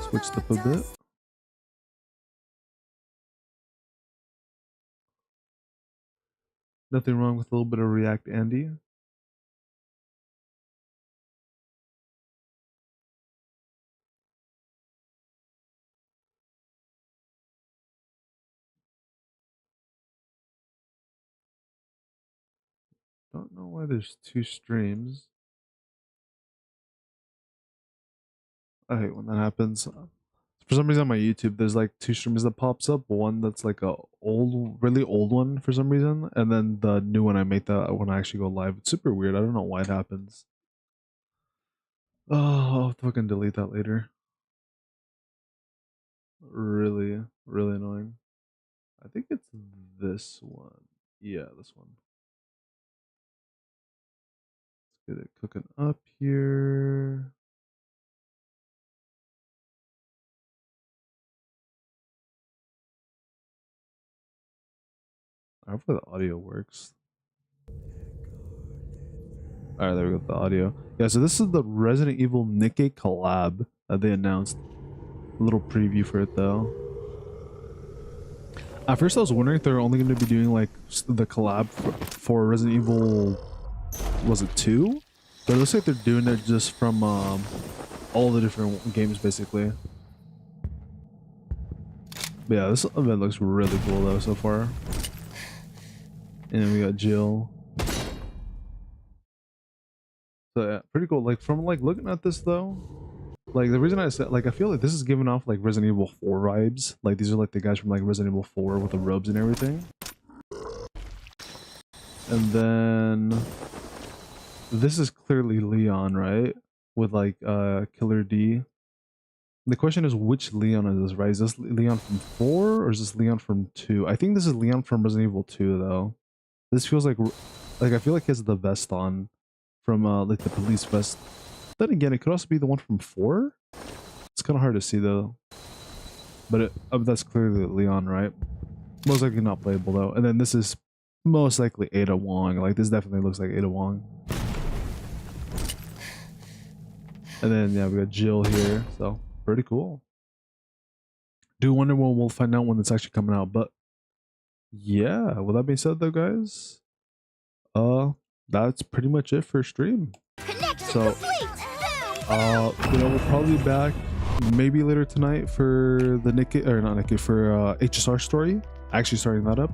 Switch it up a bit. Nothing wrong with a little bit of React Andy. don't know why there's 2 streams. I hate when that happens. For some reason on my YouTube, there's like 2 streams that pops up. One that's like a old, really old one for some reason, and then the new one I make that when I actually go live. It's super weird. I don't know why it happens. Oh, I'll fucking delete that later. Really, really annoying. I think it's this one. Yeah, this one. Let's get it cooking up here. Hopefully the audio works. Alright, there we go, the audio. Yeah, so this is the Resident Evil Nikke collab that they announced. A little preview for it though. At first I was wondering if they're only going to be doing like the collab for Resident Evil, was it 2? But it looks like they're doing it just from all the different games basically. But yeah, this event looks really cool though so far. And then we got Jill. So yeah, pretty cool. Like from like looking at this though, like the reason I said like I feel like this is giving off like Resident Evil 4 vibes. Like these are like the guys from like Resident Evil 4 with the robes and everything. And then this is clearly Leon, right? With like Killer D. The question is which Leon is this, right? Is this Leon from 4 or is this Leon from 2? I think this is Leon from Resident Evil 2 though. This feels like I feel like he has the vest on from like the police vest. Then again, it could also be the one from 4. It's kind of hard to see though. But that's clearly Leon, right? Most likely not playable though. And then this is most likely Ada Wong. Like this definitely looks like Ada Wong. And then yeah, we got Jill here. So pretty cool. Do wonder when we'll find out when it's actually coming out. But yeah, with that being said though, guys, that's pretty much it for stream. So you know, we'll probably be back maybe later tonight for the Nikke, or not Nikke, for HSR story, actually starting that up.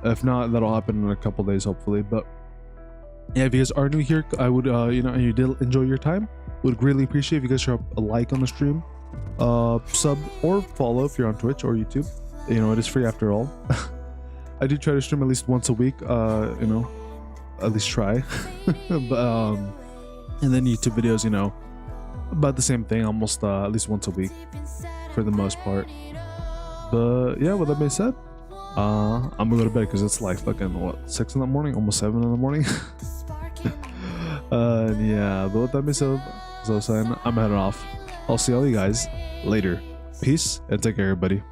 If not, that'll happen in a couple days hopefully. But yeah, if you guys are new here, I would you know, and you did enjoy your time, would greatly appreciate if you guys drop a like on the stream, sub or follow if you're on Twitch or YouTube. You know, it is free after all. I do try to stream at least once a week, you know, at least try. But and then YouTube videos, you know, about the same thing, almost at least once a week for the most part. But yeah, with that being said, I'm gonna go to bed because it's like fucking what, 6 in the morning, almost 7 in the morning. Yeah, but with that being said, as I was saying, I'm heading off. I'll see all you guys later. Peace and take care, everybody.